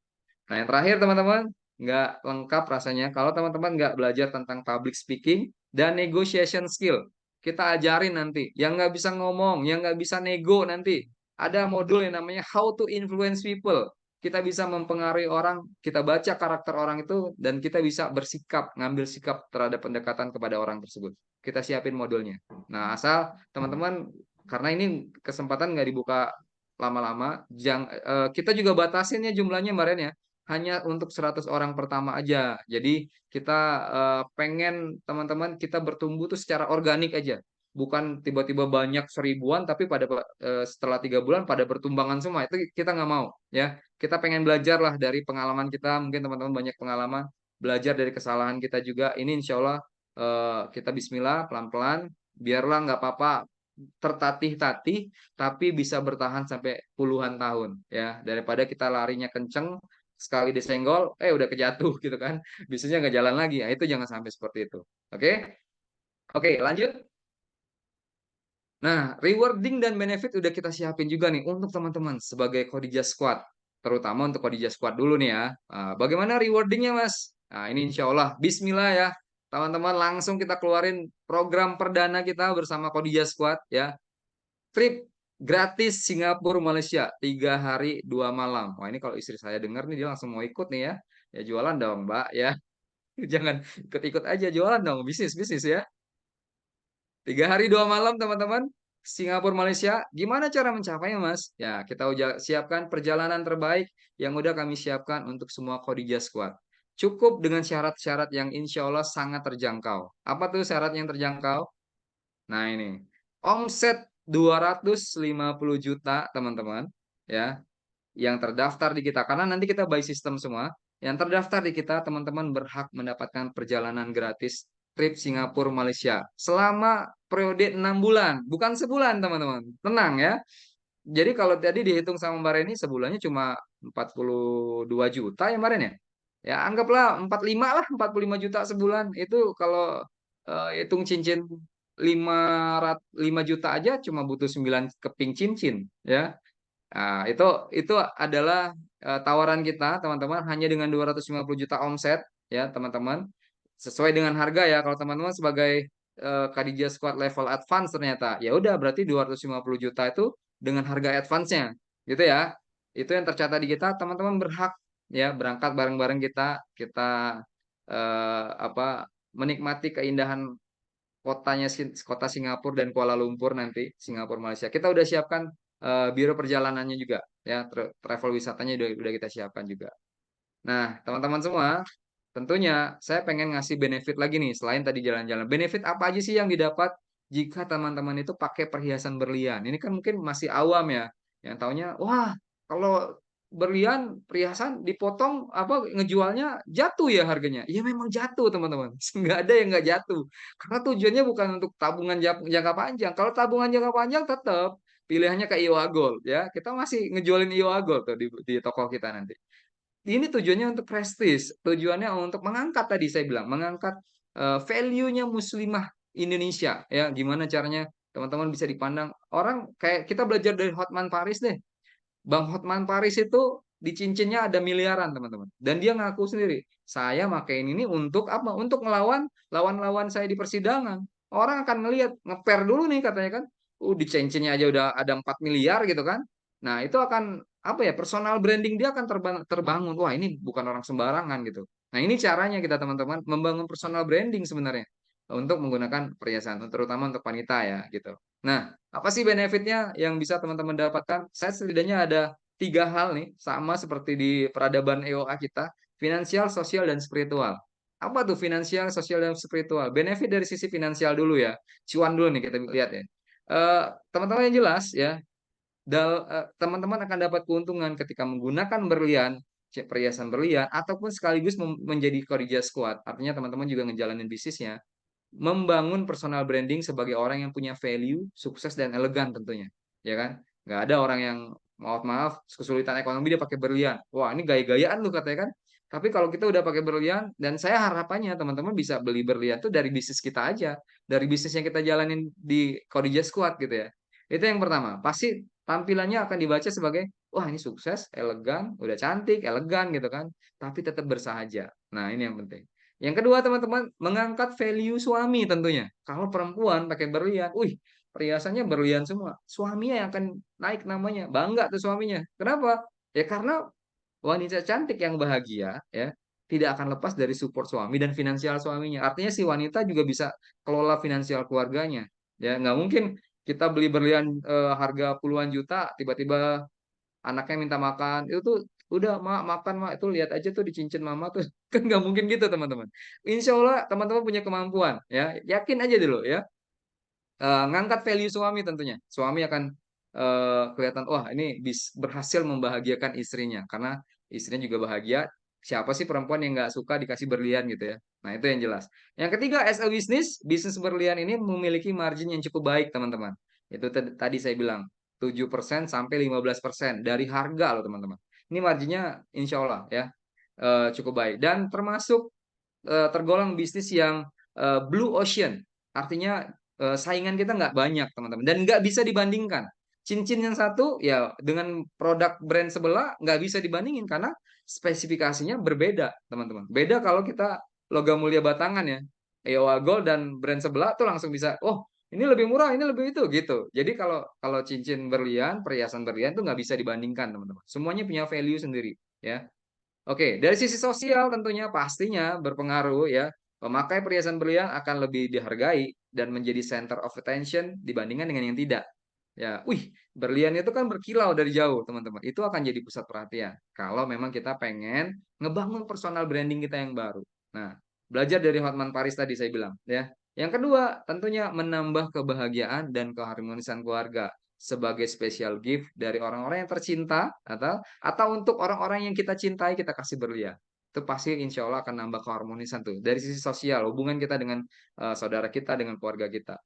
Nah, yang terakhir teman-teman, nggak lengkap rasanya kalau teman-teman nggak belajar tentang public speaking dan negotiation skill. Kita ajarin nanti, yang nggak bisa ngomong, yang nggak bisa nego nanti. Ada modul yang namanya How to Influence People. Kita bisa mempengaruhi orang, kita baca karakter orang itu, dan kita bisa bersikap, ngambil sikap terhadap pendekatan kepada orang tersebut. Kita siapin modulnya. Nah, asal teman-teman, karena ini kesempatan nggak dibuka lama-lama, kita juga batasinnya jumlahnya kemarin ya hanya untuk 100 orang pertama aja. Jadi kita pengen teman-teman kita bertumbuh tuh secara organik aja. Bukan tiba-tiba banyak seribuan tapi setelah 3 bulan pada bertumbangan semua. Itu kita nggak mau ya. Kita pengen belajar lah dari pengalaman kita. Mungkin teman-teman banyak pengalaman. Belajar dari kesalahan kita juga. Ini insya Allah kita bismillah pelan-pelan. Biarlah nggak apa-apa tertatih-tatih tapi bisa bertahan sampai puluhan tahun ya daripada kita larinya kenceng sekali disenggol, udah kejatuh gitu kan. Bisnisnya nggak jalan lagi. Nah, itu jangan sampai seperti itu. Oke? Oke, lanjut. Nah, rewarding dan benefit udah kita siapin juga nih untuk teman-teman sebagai Khadijah Squad. Terutama untuk Khadijah Squad dulu nih ya. Bagaimana rewardingnya, Mas? Nah, ini insya Allah. Bismillah ya. Teman-teman langsung kita keluarin program perdana kita bersama Khadijah Squad ya. Trip gratis Singapura Malaysia 3 hari 2 malam. Wah, ini kalau istri saya dengar nih dia langsung mau ikut nih ya. Ya jualan dong Mbak ya. Jangan ikut-ikut aja, jualan dong, bisnis bisnis ya. 3 hari 2 malam teman-teman, Singapura Malaysia. Gimana cara mencapainya Mas? Ya kita udah siapkan perjalanan terbaik yang udah kami siapkan untuk semua Khadijah Squad. Cukup dengan syarat-syarat yang insya Allah sangat terjangkau. Apa tuh syarat yang terjangkau? Nah ini, omset 250 juta teman-teman ya yang terdaftar di kita karena nanti kita by system semua. Yang terdaftar di kita teman-teman berhak mendapatkan perjalanan gratis trip Singapura Malaysia selama periode 6 bulan, bukan sebulan teman-teman. Tenang ya. Jadi kalau tadi dihitung sama Mbak Reni sebulannya cuma 42 juta ya Mbak Reni ya. Ya anggaplah 45 lah, 45 juta sebulan. Itu kalau hitung cincin 5 juta aja cuma butuh 9 keping cincin ya. Nah, itu adalah tawaran kita teman-teman hanya dengan 250 juta omset ya teman-teman. Sesuai dengan harga ya kalau teman-teman sebagai Khadijah Squad level advance ternyata ya udah berarti 250 juta itu dengan harga advance-nya gitu ya. itu yang tercatat di kita, teman-teman berhak ya berangkat bareng-bareng kita apa menikmati keindahan kota Singapura dan Kuala Lumpur nanti, Singapura Malaysia. Kita udah siapkan biro perjalanannya juga ya, travel wisatanya udah kita siapkan juga. Nah, teman-teman semua, tentunya saya pengen ngasih benefit lagi nih selain tadi jalan-jalan. Benefit apa aja sih yang didapat jika teman-teman itu pakai perhiasan berlian? Ini kan mungkin masih awam ya. Yang taunya, wah, kalau berlian perhiasan dipotong apa ngejualnya jatuh ya harganya. Iya memang jatuh, teman-teman. Nggak ada yang nggak jatuh. Karena tujuannya bukan untuk tabungan jangka panjang. Kalau tabungan jangka panjang tetap pilihannya ke IOA Gold ya. Kita masih ngejualin IOA Gold tuh di toko kita nanti. Ini tujuannya untuk prestis, tujuannya untuk mengangkat tadi saya bilang, mengangkat value-nya muslimah Indonesia ya. Gimana caranya teman-teman bisa dipandang orang kayak kita belajar dari Hotman Paris deh. Bang Hotman Paris itu di cincinnya ada miliaran teman-teman. Dan dia ngaku sendiri, saya makain ini untuk apa? Untuk melawan lawan-lawan saya di persidangan. Orang akan ngelihat, ngeper dulu nih katanya kan. Di cincinnya aja udah ada 4 miliar gitu kan. Nah, itu akan apa ya? Personal branding dia akan terbangun. Wah, ini bukan orang sembarangan gitu. Nah, ini caranya kita teman-teman membangun personal branding sebenarnya untuk menggunakan perhiasan, terutama untuk wanita ya gitu. Nah, apa sih benefitnya yang bisa teman-teman dapatkan? Saya setidaknya ada 3 hal nih, sama seperti di peradaban EOA kita, finansial, sosial, dan spiritual. Apa tuh finansial, sosial, dan spiritual? Benefit dari sisi finansial dulu ya, cuan dulu nih kita lihat ya. Teman-teman yang jelas ya, teman-teman akan dapat keuntungan ketika menggunakan berlian, perhiasan berlian, ataupun sekaligus menjadi Khadijah Squad. Artinya teman-teman juga ngejalanin bisnisnya membangun personal branding sebagai orang yang punya value, sukses dan elegan tentunya, ya kan? Nggak ada orang yang maaf kesulitan ekonomi dia pakai berlian. Wah ini gaya-gayaan lu katanya kan? Tapi kalau kita udah pakai berlian dan saya harapannya teman-teman bisa beli berlian tuh dari bisnis kita aja, dari bisnis yang kita jalanin di Khadijah Squad gitu ya. Itu yang pertama. Pasti tampilannya akan dibaca sebagai wah ini sukses, elegan, udah cantik, elegan gitu kan. Tapi tetap bersahaja. Nah ini yang penting. Yang kedua teman-teman, mengangkat value suami tentunya. Kalau perempuan pakai berlian, wih, perhiasannya berlian semua. Suaminya yang akan naik namanya, bangga tuh suaminya. Kenapa? Ya karena wanita cantik yang bahagia ya tidak akan lepas dari support suami dan finansial suaminya. Artinya si wanita juga bisa kelola finansial keluarganya. Ya nggak mungkin kita beli berlian harga puluhan juta, tiba-tiba anaknya minta makan itu tuh udah mak makan mak itu lihat aja tuh di cincin mama tuh kan nggak mungkin gitu teman-teman. Insya Allah teman-teman punya kemampuan ya yakin aja dulu ya. Ngangkat value suami tentunya suami akan kelihatan wah ini berhasil membahagiakan istrinya karena istrinya juga bahagia. Siapa sih perempuan yang nggak suka dikasih berlian gitu ya. Nah itu yang jelas. Yang ketiga as a business, bisnis berlian ini memiliki margin yang cukup baik teman-teman. Itu tadi saya bilang 7% sampai 15% dari harga loh teman-teman. Ini marginnya insya Allah ya cukup baik dan termasuk tergolong bisnis yang blue ocean. Artinya saingan kita nggak banyak teman-teman dan nggak bisa dibandingkan. Cincin yang satu ya dengan produk brand sebelah nggak bisa dibandingin karena spesifikasinya berbeda teman-teman. Beda kalau kita logam mulia batangan ya. EOA Gold dan brand sebelah tuh langsung bisa, oh ini lebih murah, ini lebih itu gitu. Jadi kalau kalau cincin berlian, perhiasan berlian tuh nggak bisa dibandingkan teman-teman. Semuanya punya value sendiri ya. Oke, dari sisi sosial tentunya pastinya berpengaruh ya. Pemakai perhiasan berlian akan lebih dihargai dan menjadi center of attention dibandingkan dengan yang tidak. Ya, wih, berlian itu kan berkilau dari jauh, teman-teman. Itu akan jadi pusat perhatian. Kalau memang kita pengen ngebangun personal branding kita yang baru. Nah, belajar dari Hotman Paris tadi saya bilang, ya. Yang kedua, tentunya menambah kebahagiaan dan keharmonisan keluarga sebagai special gift dari orang-orang yang tercinta atau untuk orang-orang yang kita cintai kita kasih berlian itu pasti insya Allah akan nambah keharmonisan tuh dari sisi sosial hubungan kita dengan saudara kita dengan keluarga kita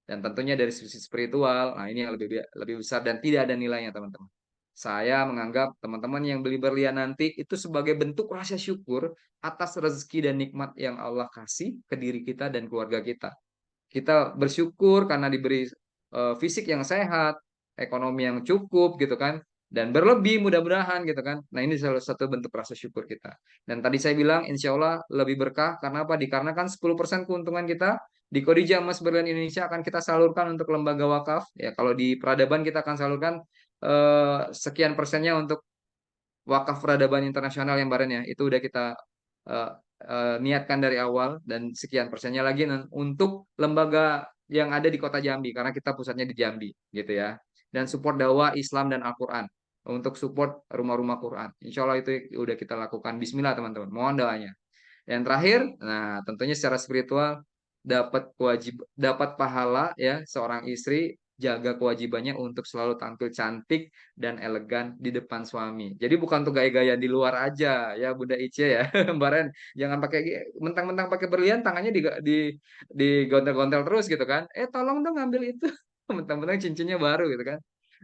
dan tentunya dari sisi spiritual nah ini yang lebih besar dan tidak ada nilainya teman-teman saya menganggap teman-teman yang beli berlian nanti itu sebagai bentuk rasa syukur atas rezeki dan nikmat yang Allah kasih ke diri kita dan keluarga kita kita bersyukur karena diberi fisik yang sehat, ekonomi yang cukup gitu kan, dan berlebih mudah-mudahan gitu kan. Nah ini salah satu bentuk rasa syukur kita. Dan tadi saya bilang insya Allah lebih berkah karena apa? Dikarenakan 10% keuntungan kita di Kodija Emas Berlian Indonesia akan kita salurkan untuk lembaga wakaf. Ya kalau di peradaban kita akan salurkan sekian persennya untuk wakaf peradaban internasional yang Baren ya, itu udah kita eh, niatkan dari awal, dan sekian persennya lagi untuk lembaga yang ada di Kota Jambi karena kita pusatnya di Jambi gitu ya. Dan support dakwah Islam dan Al-Qur'an, untuk support rumah-rumah Quran. Insya Allah itu udah kita lakukan. Bismillah teman-teman, mohon doanya. Yang terakhir, nah tentunya secara spiritual dapat pahala ya, seorang istri jaga kewajibannya untuk selalu tampil cantik dan elegan di depan suami. Jadi bukan untuk gaya-gaya di luar aja ya Bunda Ice ya. Mbak Ren, jangan pakai mentang-mentang pakai berlian tangannya di gontel-gontel terus gitu kan. Tolong dong ngambil itu. Mentang-mentang cincinnya baru gitu kan.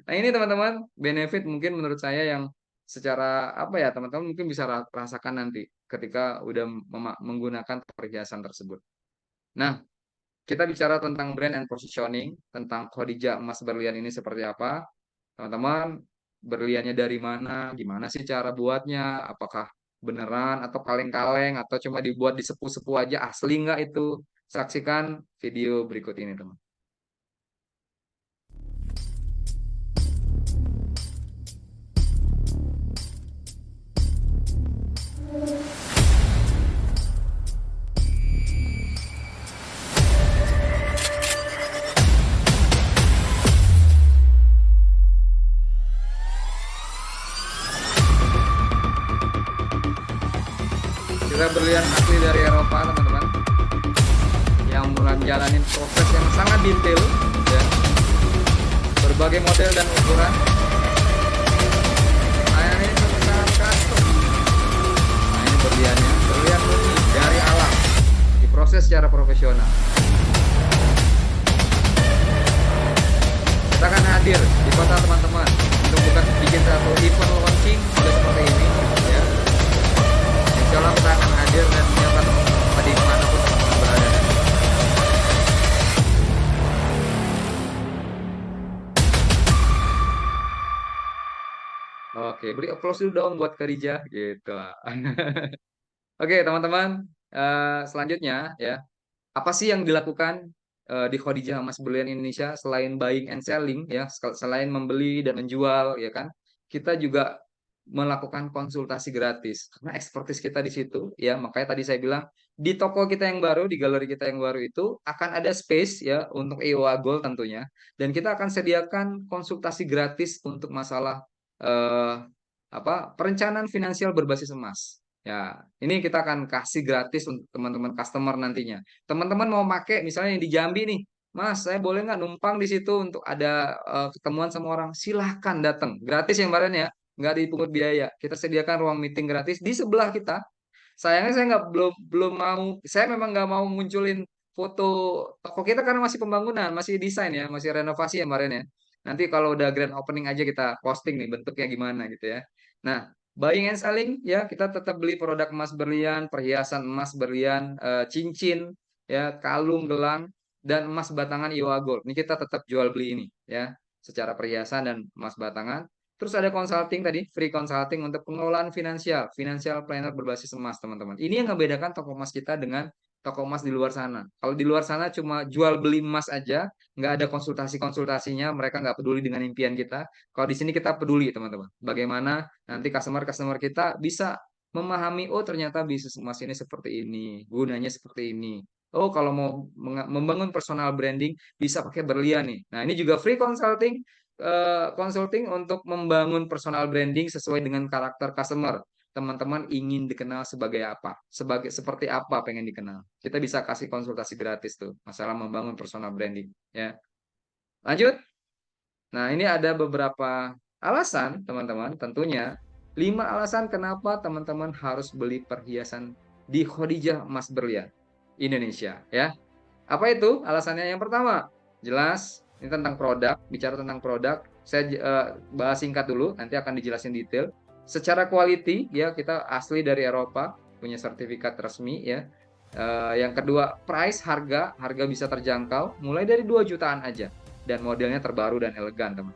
Nah, ini teman-teman benefit mungkin menurut saya yang secara apa ya, teman-teman mungkin bisa rasakan nanti ketika udah menggunakan perhiasan tersebut. Nah, kita bicara tentang brand and positioning, tentang Khadijah emas berlian ini seperti apa. Teman-teman, berliannya dari mana, gimana sih cara buatnya, apakah beneran atau kaleng-kaleng atau cuma dibuat di sepu-sepu aja, asli nggak itu? Saksikan video berikut ini, teman. Kita berlian asli dari Eropa, teman-teman, yang menjalani proses yang sangat detail ya. Berbagai model dan ukuran. Nah, ini sangat custom. Nah, ini berliannya, berlian murni dari alam, diproses secara profesional. Kita akan hadir di kota teman-teman untuk bikin satu event launching seperti ini ya. Insya Allah kita akan hadir dan menyiapkan di manapun teman-teman berada. Oke, beri applause dulu dong buat Khadijah gitu. Oke teman-teman, selanjutnya ya, apa sih yang dilakukan di Khadijah Emas Berlian Indonesia selain buying and selling ya, selain membeli dan menjual ya kan, kita juga melakukan konsultasi gratis karena ekspertis kita di situ ya. Makanya tadi saya bilang di toko kita yang baru, di galeri kita yang baru itu akan ada space ya untuk EOA Gold tentunya, dan kita akan sediakan konsultasi gratis untuk masalah eh, perencanaan finansial berbasis emas. Ya, ini kita akan kasih gratis untuk teman-teman customer nantinya. Teman-teman mau pakai misalnya yang di Jambi nih, Mas, saya boleh nggak numpang di situ untuk ada ketemuan sama orang? Silahkan datang, gratis yang kemarin ya, nggak dipungut biaya. Kita sediakan ruang meeting gratis di sebelah kita. Sayangnya saya nggak belum mau, saya memang nggak mau munculin foto toko kita karena masih pembangunan, masih desain ya, masih renovasi ya kemarin ya. Nanti kalau udah grand opening aja kita posting nih bentuknya gimana gitu ya. Nah, buying and selling ya, kita tetap beli produk emas berlian, perhiasan emas berlian, cincin ya, kalung, gelang, dan emas batangan IOA Gold. Ini kita tetap jual beli ini ya, secara perhiasan dan emas batangan. Terus ada consulting tadi, free consulting untuk pengelolaan finansial, financial planner berbasis emas, teman-teman. Ini yang membedakan toko emas kita dengan toko emas di luar sana. Kalau di luar sana cuma jual beli emas aja, nggak ada konsultasi-konsultasinya, mereka nggak peduli dengan impian kita. Kalau di sini kita peduli, teman-teman. Bagaimana nanti customer-customer kita bisa memahami, oh ternyata bisnis emas ini seperti ini, gunanya seperti ini. Oh, kalau mau membangun personal branding, bisa pakai berlian nih. Nah, ini juga free consulting untuk membangun personal branding sesuai dengan karakter customer. Teman-teman ingin dikenal sebagai apa? Seperti apa pengen dikenal? Kita bisa kasih konsultasi gratis tuh, masalah membangun personal branding ya. Lanjut. Nah, ini ada beberapa alasan, teman-teman. Tentunya 5 alasan kenapa teman-teman harus beli perhiasan di Khadijah Emas Berlian Indonesia ya. Apa itu alasannya? Yang pertama, jelas ini tentang produk, bicara tentang produk, saya bahas singkat dulu, nanti akan dijelasin detail. Secara quality ya, kita asli dari Eropa, punya sertifikat resmi ya. Yang kedua, price, harga bisa terjangkau, mulai dari 2 jutaan aja, dan modelnya terbaru dan elegan, teman.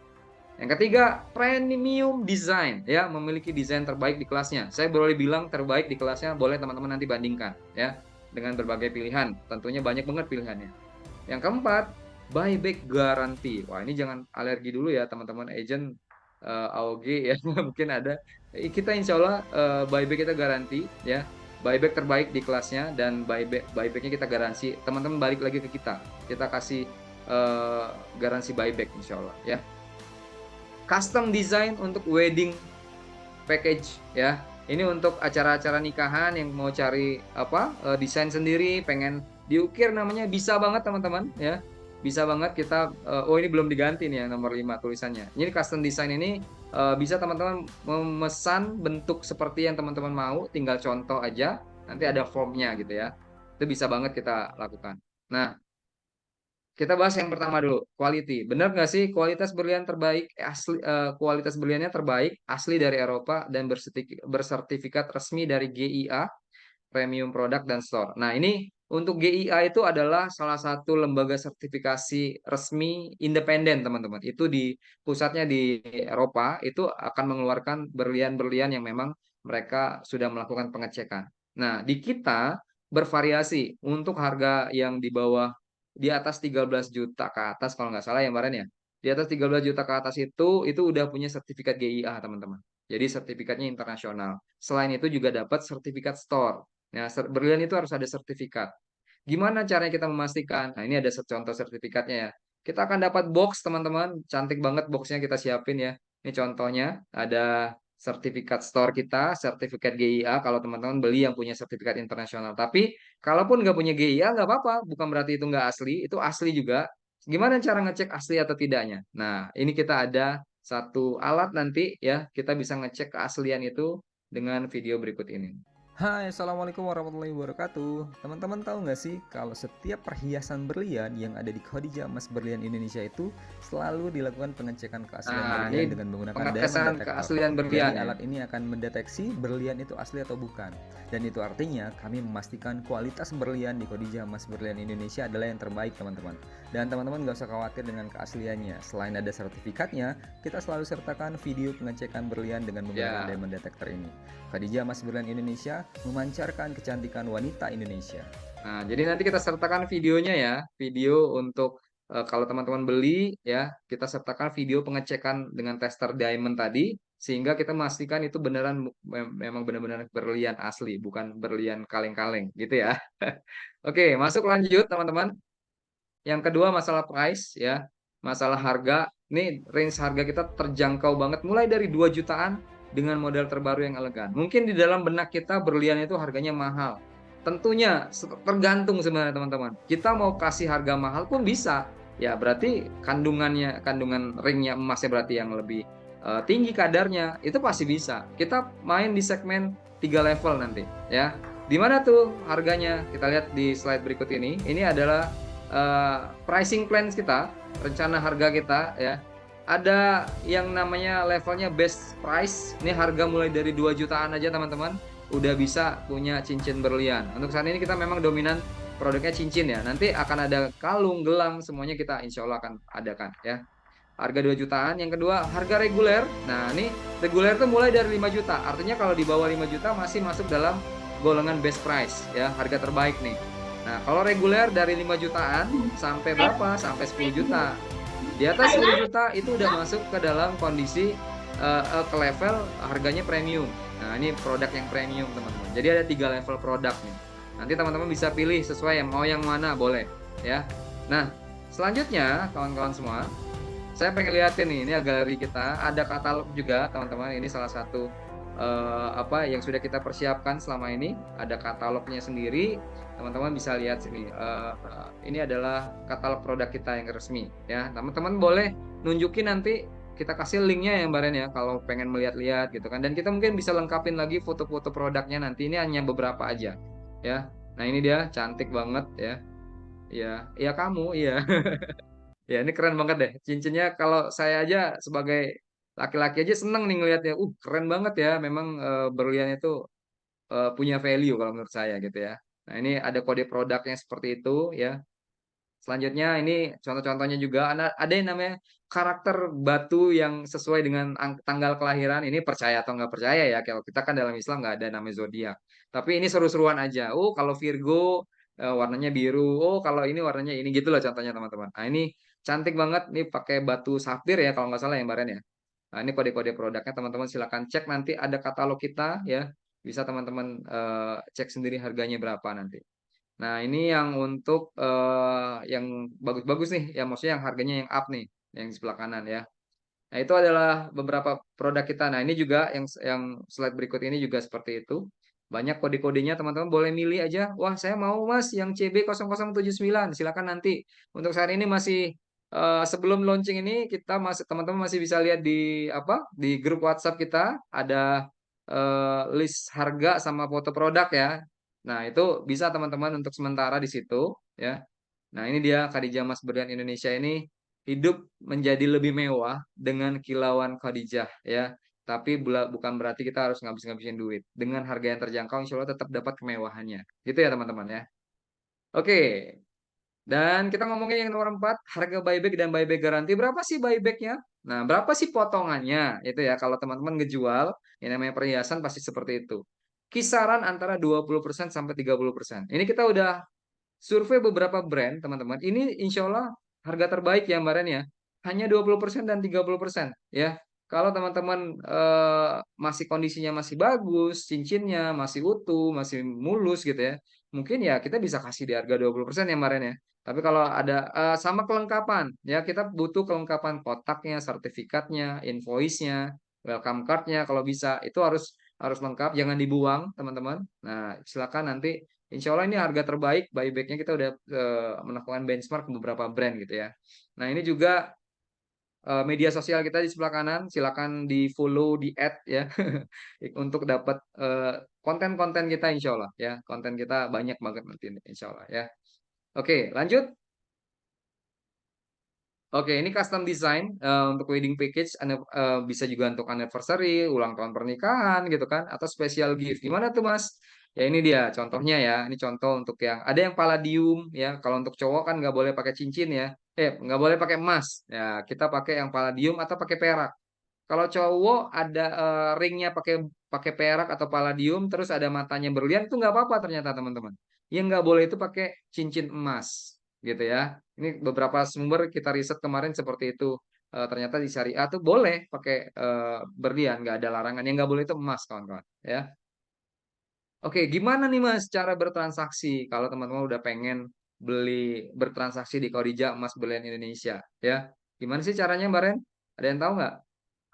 Yang ketiga, premium design ya, memiliki desain terbaik di kelasnya. Saya boleh bilang terbaik di kelasnya, boleh teman-teman nanti bandingkan ya dengan berbagai pilihan. Tentunya banyak banget pilihannya. Yang keempat, buyback guarantee. Wah, ini jangan alergi dulu ya teman-teman agent AOG ya, mungkin ada kita insya Allah buyback kita garansi ya, buyback terbaik di kelasnya, dan buybacknya kita garansi. Teman-teman balik lagi ke kita kasih garansi buyback insya Allah ya. Custom design untuk wedding package ya. Ini untuk acara-acara nikahan yang mau cari desain sendiri, pengen diukir namanya, bisa banget teman-teman ya. Bisa banget kita oh ini belum diganti nih yang nomor 5 tulisannya. Ini custom design ini bisa teman-teman memesan bentuk seperti yang teman-teman mau, tinggal contoh aja, nanti ada formnya gitu ya. Itu bisa banget kita lakukan. Nah, kita bahas yang pertama dulu, quality. Benar nggak sih kualitas berlian terbaik, kualitas berliannya terbaik, asli dari Eropa, dan bersertifikat resmi dari GIA, Premium Product dan Store. Nah, ini untuk GIA itu adalah salah satu lembaga sertifikasi resmi independen, teman-teman. Itu di pusatnya di Eropa, itu akan mengeluarkan berlian-berlian yang memang mereka sudah melakukan pengecekan. Nah, di kita bervariasi untuk harga yang di bawah, di atas 13 juta ke atas kalau nggak salah ya kemarin ya. Di atas 13 juta ke atas itu udah punya sertifikat GIA, teman-teman. Jadi sertifikatnya internasional. Selain itu juga dapat sertifikat store. Nah, berlian itu harus ada sertifikat. Gimana caranya kita memastikan? Nah, ini ada contoh sertifikatnya ya. Kita akan dapat box, teman-teman. Cantik banget boxnya kita siapin ya. Ini contohnya, ada sertifikat store kita, sertifikat GIA kalau teman-teman beli yang punya sertifikat internasional. Tapi, kalaupun nggak punya GIA, nggak apa-apa. Bukan berarti itu nggak asli, itu asli juga. Gimana cara ngecek asli atau tidaknya? Nah, ini kita ada satu alat nanti ya, kita bisa ngecek keaslian itu dengan video berikut ini. Hai, Assalamualaikum warahmatullahi wabarakatuh. Teman-teman tahu nggak sih kalau setiap perhiasan berlian yang ada di Khadijah Emas Berlian Indonesia itu selalu dilakukan pengecekan keaslian Nah, berlian ini dengan menggunakan pengetesan diamond detector. keaslian berlian Jadi ya. alat ini akan mendeteksi berlian itu asli atau bukan. Dan itu artinya kami memastikan kualitas berlian di Khadijah Emas Berlian Indonesia adalah yang terbaik, teman-teman. Dan teman-teman nggak usah khawatir dengan keasliannya. Selain ada sertifikatnya, kita selalu sertakan video pengecekan berlian dengan menggunakan Ya. diamond detector ini. Khadijah Emas Berlian Indonesia memancarkan kecantikan wanita Indonesia. Nah, jadi nanti kita sertakan videonya ya, video untuk kalau teman-teman beli ya, kita sertakan video pengecekan dengan tester diamond tadi, sehingga kita memastikan itu beneran memang benar-benar berlian asli, bukan berlian kaleng-kaleng gitu ya. Oke, masuk lanjut teman-teman. Yang kedua masalah price ya, masalah harga. Ini range harga kita terjangkau banget, mulai dari 2 jutaan dengan model terbaru yang elegan. Mungkin di dalam benak kita berlian itu harganya mahal. Tentunya tergantung sebenarnya teman-teman. Kita mau kasih harga mahal pun bisa. Ya berarti kandungan ringnya emasnya berarti yang lebih tinggi kadarnya, itu pasti bisa. Kita main di segmen 3 level nanti ya. Di mana tuh harganya? Kita lihat di slide berikut ini. Ini adalah pricing plans kita, rencana harga kita ya. Ada yang namanya levelnya best price. Ini harga mulai dari 2 jutaan aja teman-teman, udah bisa punya cincin berlian. Untuk saat ini kita memang dominan produknya cincin ya. Nanti akan ada kalung, gelang, semuanya kita insya Allah akan adakan ya. Harga 2 jutaan. Yang kedua, harga reguler. Nah, ini reguler itu mulai dari 5 juta. Artinya kalau di bawah 5 juta masih masuk dalam golongan best price ya, harga terbaik nih. Nah, kalau reguler dari 5 jutaan sampai berapa? Sampai 10 juta. Di atas 10 juta itu udah masuk ke dalam kondisi ke level harganya premium. Nah, ini produk yang premium, teman-teman. Jadi ada 3 level produk nih. Nanti teman-teman bisa pilih sesuai yang mau yang mana, boleh ya. Nah, selanjutnya kawan-kawan semua, saya pengen lihatin nih, ini galeri kita, ada katalog juga, teman-teman. Ini salah satu yang sudah kita persiapkan selama ini, ada katalognya sendiri. Teman-teman bisa lihat sini. Ini adalah katalog produk kita yang resmi ya. Teman-teman boleh nunjukin, nanti kita kasih linknya ya Mbak Ren ya, kalau pengen melihat-lihat gitu kan. Dan kita mungkin bisa lengkapin lagi foto-foto produknya nanti. Ini hanya beberapa aja ya. Nah, ini dia cantik banget ya. Ya kamu, iya. Ya, ini keren banget deh. Cincinnya kalau saya aja sebagai laki-laki aja seneng nih ngelihatnya. Keren banget ya. Memang berlian itu punya value kalau menurut saya gitu ya. Nah, ini ada kode produknya seperti itu ya. Selanjutnya ini contoh-contohnya juga ada yang namanya karakter batu yang sesuai dengan tanggal kelahiran. Ini percaya atau nggak percaya ya. Kalau kita kan dalam Islam nggak ada namanya zodiak. Tapi ini seru-seruan aja. Kalau Virgo warnanya biru. Kalau ini warnanya ini, gitu loh contohnya teman-teman. Nah, ini cantik banget nih, pakai batu safir ya kalau nggak salah ya Mbak Ren ya. Nah, ini kode-kode produknya teman-teman silakan cek, nanti ada katalog kita ya. Bisa teman-teman cek sendiri harganya berapa nanti. Nah, ini yang untuk yang bagus-bagus nih, ya maksudnya yang harganya yang up nih, yang di sebelah kanan ya. Nah, itu adalah beberapa produk kita. Nah, ini juga yang slide berikut ini juga seperti itu. Banyak kode-kodenya, teman-teman boleh milih aja. Wah, saya mau Mas yang CB0079. Silakan nanti. Untuk saat ini masih sebelum launching ini kita masih teman-teman masih bisa lihat di apa? Di grup WhatsApp kita ada list harga sama foto produk ya. Nah, itu bisa teman-teman untuk sementara di situ ya. Nah, ini dia Khadijah Mas Berlian Indonesia ini hidup menjadi lebih mewah dengan kilauan Khadijah ya. Tapi bukan berarti kita harus ngabis-ngabisin duit. Dengan harga yang terjangkau, insya Allah tetap dapat kemewahannya. Gitu ya teman-teman ya. Oke, dan kita ngomongin yang nomor 4, harga buyback dan buyback garanti. Berapa sih buybacknya? Nah, berapa sih potongannya? Itu ya, kalau teman-teman ngejual, yang namanya perhiasan pasti seperti itu. Kisaran antara 20% sampai 30%. Ini kita udah survei beberapa brand, teman-teman. Ini insya Allah harga terbaik ya kemarin ya. Hanya 20% dan 30% ya. Kalau teman-teman masih kondisinya masih bagus, cincinnya masih utuh, masih mulus gitu ya. Mungkin ya kita bisa kasih di harga 20% ya kemarin ya. Tapi kalau ada sama kelengkapan ya, kita butuh kelengkapan kotaknya, sertifikatnya, invoice-nya, welcome card-nya kalau bisa itu harus lengkap, jangan dibuang teman-teman. Nah, silakan nanti. Insya Allah ini harga terbaik, buybacknya kita udah melakukan benchmark beberapa brand gitu ya. Nah, ini juga media sosial kita di sebelah kanan, silakan di follow, di add ya, untuk dapat konten-konten kita insya Allah ya. Konten kita banyak banget nanti insya Allah ya. Oke, lanjut. Oke, ini custom design untuk wedding package, bisa juga untuk anniversary, ulang tahun pernikahan gitu kan, atau special gift. Gimana tuh Mas? Ya ini dia contohnya ya. Ini contoh untuk yang ada yang palladium ya. Kalau untuk cowok kan nggak boleh pakai cincin ya. Nggak boleh pakai emas. Ya kita pakai yang palladium atau pakai perak. Kalau cowok ada ringnya pakai pakai perak atau palladium, terus ada matanya berlian itu nggak apa-apa ternyata teman-teman. Yang nggak boleh itu pakai cincin emas, gitu ya. Ini beberapa sumber kita riset kemarin seperti itu. Ternyata di syariah tuh boleh pakai berlian, nggak ada larangan. Yang nggak boleh itu emas, kawan-kawan. Ya. Oke, gimana nih Mas cara bertransaksi kalau teman-teman udah pengen bertransaksi di Khadijah Emas Berlian Indonesia, ya? Gimana sih caranya, Mbak Ren? Ada yang tahu nggak?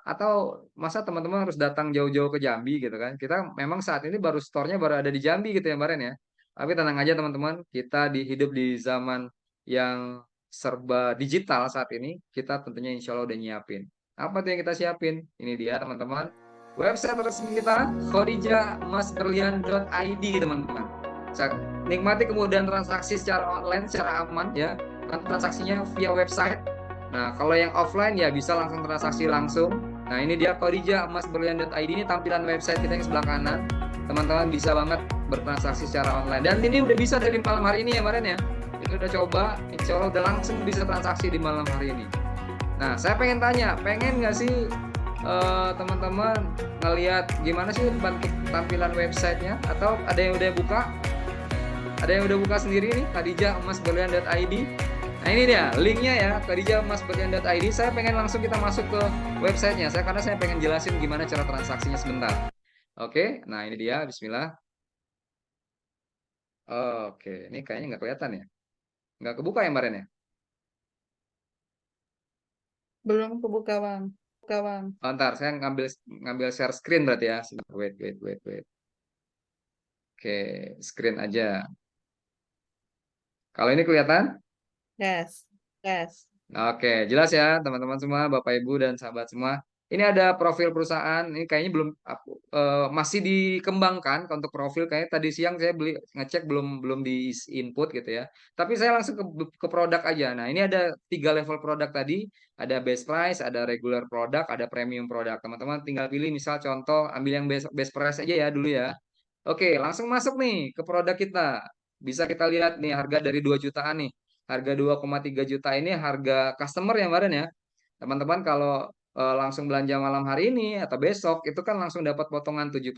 Atau masa teman-teman harus datang jauh-jauh ke Jambi gitu kan? Kita memang saat ini baru store-nya baru ada di Jambi gitu ya kemarin ya. Tapi tenang aja teman-teman, kita hidup di zaman yang serba digital saat ini. Kita tentunya insya Allah udah nyiapin. Apa tuh yang kita siapin? Ini dia teman-teman. Website resmi kita khadijahmasberlian.id teman-teman. Nikmati kemudahan transaksi secara online, secara aman ya. Transaksinya via website. Nah, kalau yang offline ya bisa langsung transaksi langsung. Nah, ini dia khadijahmasberlian.id, ini tampilan website kita yang sebelah kanan. Teman-teman bisa banget bertransaksi secara online. Dan ini udah bisa dari malam hari ini ya kemarin ya. Itu udah coba, insya Allah udah langsung bisa transaksi di malam hari ini. Nah, saya pengen tanya, pengen nggak sih teman-teman ngelihat gimana sih bentuk tampilan websitenya? Atau ada yang udah buka? Ada yang udah buka sendiri nih, khadijahmasberlian.id. Nah ini dia linknya ya, khadijahmasberlian.id. Saya pengen langsung kita masuk ke websitenya, karena saya pengen jelasin gimana cara transaksinya sebentar. Oke, nah ini dia, bismillah. Oke, ini kayaknya nggak kelihatan ya. Nggak kebuka ya kemarin ya? Belum kebuka Bang. Ntar saya ngambil share screen berarti ya. Wait. Oke, screen aja. Kalau ini kelihatan? Yes. Oke, jelas ya teman-teman semua, Bapak Ibu dan sahabat semua. Ini ada profil perusahaan. Ini kayaknya belum masih dikembangkan untuk profil. Kayaknya tadi siang saya ngecek belum di input gitu ya. Tapi saya langsung ke produk aja. Nah, ini ada 3 level produk tadi. Ada best price, ada regular produk, ada premium produk. Teman-teman tinggal pilih, misal contoh ambil yang best price aja ya dulu ya. Oke, langsung masuk nih ke produk kita. Bisa kita lihat nih harga dari 2 jutaan nih. Harga 2,3 juta ini harga customer yang kemarin ya. Teman-teman kalau langsung belanja malam hari ini atau besok itu kan langsung dapat potongan 7%.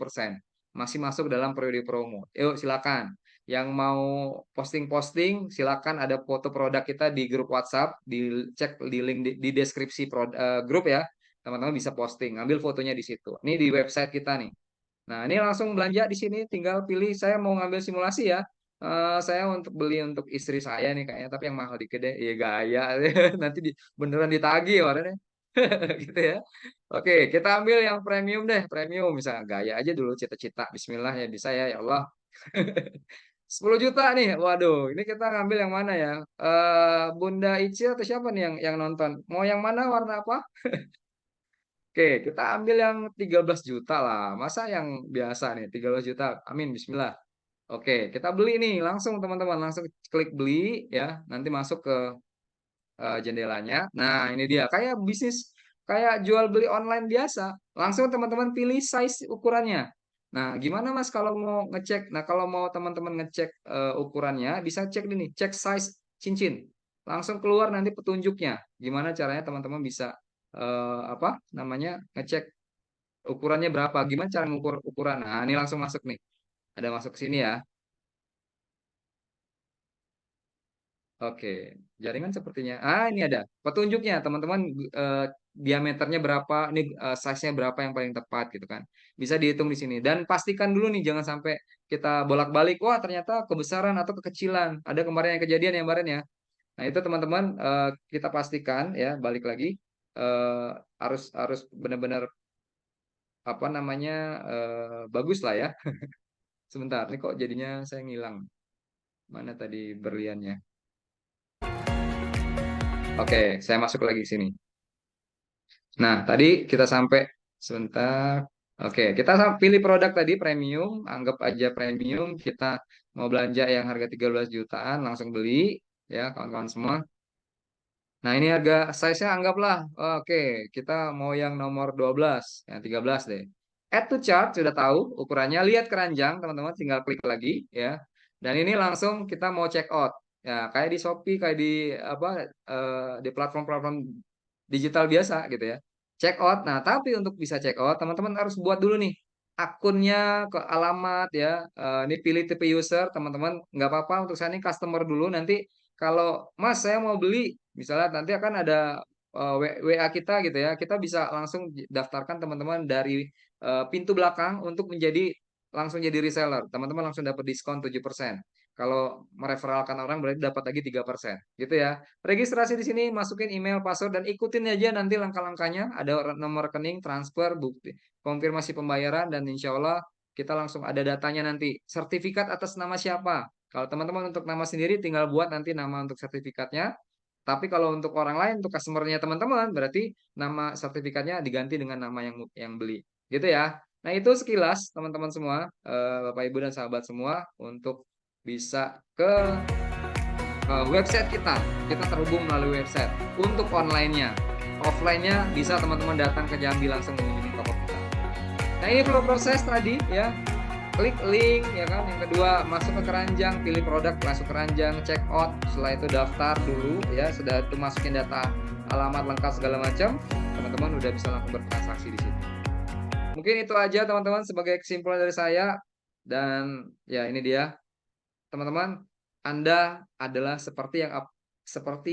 Masih masuk dalam periode promo. Yuk silakan. Yang mau posting-posting silakan, ada foto produk kita di grup WhatsApp, dicek di link di deskripsi grup ya. teman-teman bisa posting, ambil fotonya di situ. Ini di website kita nih. Nah, ini langsung belanja di sini, tinggal pilih saya mau ngambil simulasi ya. Saya untuk beli untuk istri saya nih kayaknya, tapi yang mahal dikit deh. Iya gaya, nanti beneran ditagih orangnya. Gitu ya. Oke, kita ambil yang premium deh, premium misalnya gaya aja dulu cita-cita. Bismillah ya bisa ya, ya Allah. 10 juta nih. Waduh, ini kita ngambil yang mana ya? Bunda Ici atau siapa nih yang nonton? Mau yang mana warna apa? Oke, kita ambil yang 13 juta lah. Masa yang biasa nih, 13 juta. Amin, bismillah. Oke, kita beli nih langsung teman-teman, langsung klik beli ya. Nanti masuk ke jendelanya. Nah, ini dia kayak bisnis kayak jual beli online biasa. Langsung teman-teman pilih size ukurannya. Nah, gimana Mas kalau mau ngecek? Nah, kalau mau teman-teman ngecek ukurannya, bisa cek ini, cek size cincin. Langsung keluar nanti petunjuknya. Gimana caranya teman-teman bisa apa namanya ngecek ukurannya berapa? Gimana cara mengukur ukuran? Nah, ini langsung masuk nih. Ada masuk ke sini ya. Oke, jaringan sepertinya. Ini ada petunjuknya, teman-teman. eh, Diameternya berapa, ini size-nya berapa yang paling tepat gitu kan. Bisa dihitung di sini. Dan pastikan dulu nih, jangan sampai kita bolak-balik. Wah, ternyata kebesaran atau kekecilan. Ada kemarin yang kejadian ya kemarin ya. Nah, itu teman-teman kita pastikan ya, balik lagi eh, harus harus benar-benar apa namanya bagus lah ya. Sebentar, ini kok jadinya saya ngilang. Mana tadi berliannya? Oke, saya masuk lagi ke sini. Nah, tadi kita sampai sebentar. Oke, kita pilih produk tadi premium, anggap aja premium. Kita mau belanja yang harga 13 jutaan, langsung beli ya, kawan-kawan semua. Nah, ini harga size-nya anggaplah. Oke, kita mau yang nomor 12, yang 13 deh. Add to chart sudah tahu ukurannya, lihat keranjang, teman-teman tinggal klik lagi ya. Dan ini langsung kita mau check out. Ya, kayak di Shopee, kayak di apa di platform-platform digital biasa gitu ya. Check out. Nah, tapi untuk bisa check out, teman-teman harus buat dulu nih akunnya, ke alamat ya. Ini pilih tipe user, teman-teman nggak apa-apa untuk saya ini customer dulu. Nanti kalau Mas saya mau beli, misalnya nanti akan ada WA kita gitu ya, kita bisa langsung daftarkan teman-teman dari pintu belakang untuk menjadi langsung jadi reseller. Teman-teman langsung dapat diskon 7%. Kalau mereferalkan orang berarti dapat lagi 3%. Gitu ya. Registrasi di sini, masukin email, password, dan ikutin aja nanti langkah-langkahnya. Ada nomor rekening, transfer, bukti, konfirmasi pembayaran, dan insya Allah kita langsung ada datanya nanti. Sertifikat atas nama siapa? Kalau teman-teman untuk nama sendiri tinggal buat nanti nama untuk sertifikatnya. Tapi kalau untuk orang lain, untuk customer-nya teman-teman, berarti nama sertifikatnya diganti dengan nama yang beli. Gitu ya. Nah, itu sekilas teman-teman semua, Bapak Ibu dan sahabat semua untuk bisa ke website kita. Kita terhubung melalui website. Untuk online-nya, offline-nya bisa teman-teman datang ke Jambi langsung mengunjungi toko kita. Nah, ini proses tadi ya. Klik link ya kan. Yang kedua, masuk ke keranjang, pilih produk, masuk keranjang, check out. Setelah itu daftar dulu ya. Sudah itu masukin data alamat lengkap segala macam. Teman-teman udah bisa langsung bertransaksi di situ. Mungkin itu aja teman-teman sebagai kesimpulan dari saya. Dan ya ini dia. Teman-teman, Anda adalah seperti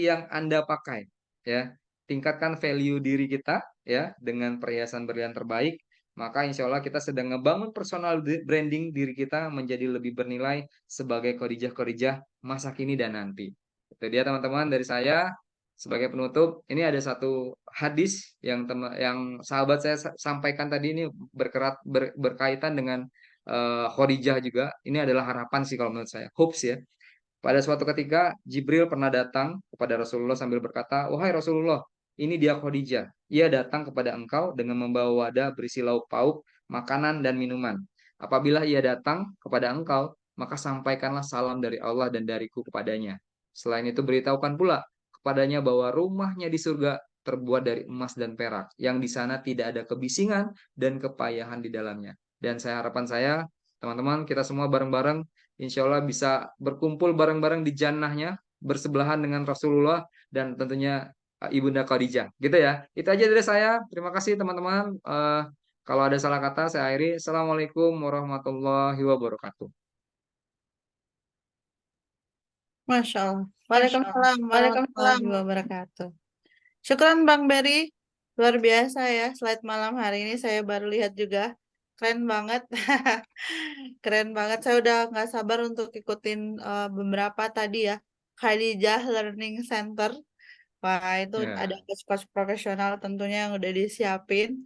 yang Anda pakai ya. Tingkatkan value diri kita ya dengan perhiasan berlian terbaik, maka insya Allah kita sedang ngebangun personal branding diri kita menjadi lebih bernilai sebagai Khadijah masa kini dan nanti. Itu dia teman-teman dari saya. Sebagai penutup, ini ada satu hadis yang sahabat saya sampaikan tadi, ini berkaitan dengan Khadijah juga. Ini adalah harapan sih kalau menurut saya, hopes ya. Pada suatu ketika Jibril pernah datang kepada Rasulullah sambil berkata, "Wahai Rasulullah, ini dia Khadijah. Ia datang kepada engkau dengan membawa wadah berisi lauk pauk, makanan dan minuman. Apabila ia datang kepada engkau, maka sampaikanlah salam dari Allah dan dariku kepadanya. Selain itu beritahukan pula kepadanya bahwa rumahnya di surga terbuat dari emas dan perak, yang di sana tidak ada kebisingan dan kepayahan di dalamnya." Dan harapan saya, teman-teman, kita semua bareng-bareng insya Allah bisa berkumpul bareng-bareng di jannahnya, bersebelahan dengan Rasulullah dan tentunya Ibunda Khadijah. Gitu ya. Itu aja dari saya. Terima kasih teman-teman. Kalau ada salah kata saya akhiri. Assalamualaikum warahmatullahi wabarakatuh. Masya Allah. Waalaikumsalam warahmatullahi wabarakatuh. Syukran Bang Beri. Luar biasa ya, slide malam hari ini saya baru lihat juga. Keren banget. Keren banget. Saya udah nggak sabar untuk ikutin beberapa tadi ya. Khadijah Learning Center. Wah, itu ada Ya. coach-coach profesional tentunya yang udah disiapin.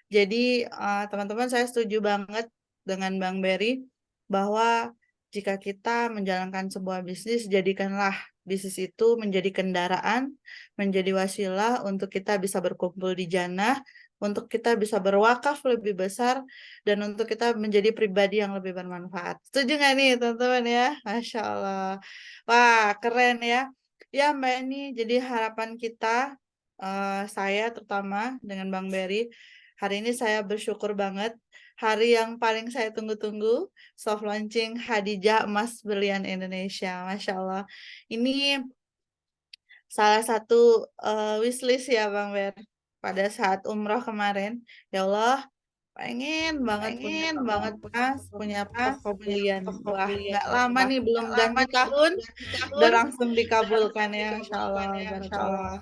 Jadi teman-teman saya setuju banget dengan Bang Berry bahwa jika kita menjalankan sebuah bisnis, jadikanlah bisnis itu menjadi kendaraan, menjadi wasilah untuk kita bisa berkumpul di jannah, untuk kita bisa berwakaf lebih besar, dan untuk kita menjadi pribadi yang lebih bermanfaat. Setuju nggak nih teman-teman ya? Masya Allah. Wah, keren ya. Ya Mbak ini jadi harapan kita, saya terutama dengan Bang Berry, hari ini saya bersyukur banget. Hari yang paling saya tunggu-tunggu, soft launching Khadijah Emas Berlian Indonesia. Masya Allah. Ini salah satu wishlist ya Bang Ber. Pada saat umroh kemarin, ya Allah, pengen banget punya toko emas, punya toko berlian. Wah, nggak lama nih, belum ganti tahun, udah langsung dikabulkan ya. Masya Allah, barakallah.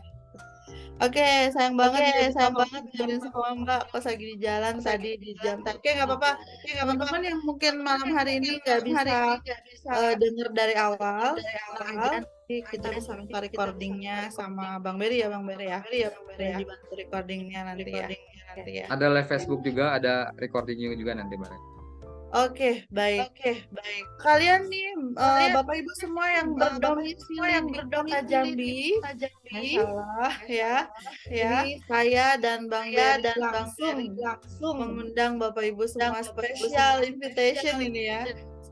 Oke, sayang banget nggak bisa ngobrolin sama Mbak pas lagi di jalan tadi di jam. Oke, nggak apa-apa. Teman-teman yang mungkin malam hari ini nggak bisa denger dari awal, tenang aja. Nanti kita bisa minta recordingnya sama Bang Beri ya, Bang Beri ya. Dan dibantu recordingnya nanti ya. Oke. Ada live Facebook juga, ada recordingnya juga nanti bareng. Oke, baik. Kalian nih, Bapak Ibu semua yang berdomisili di Kota Jambi, Masya Allah ya. Ini saya dan Bang Beri langsung mengundang Bapak Ibu semua special invitation ini ya.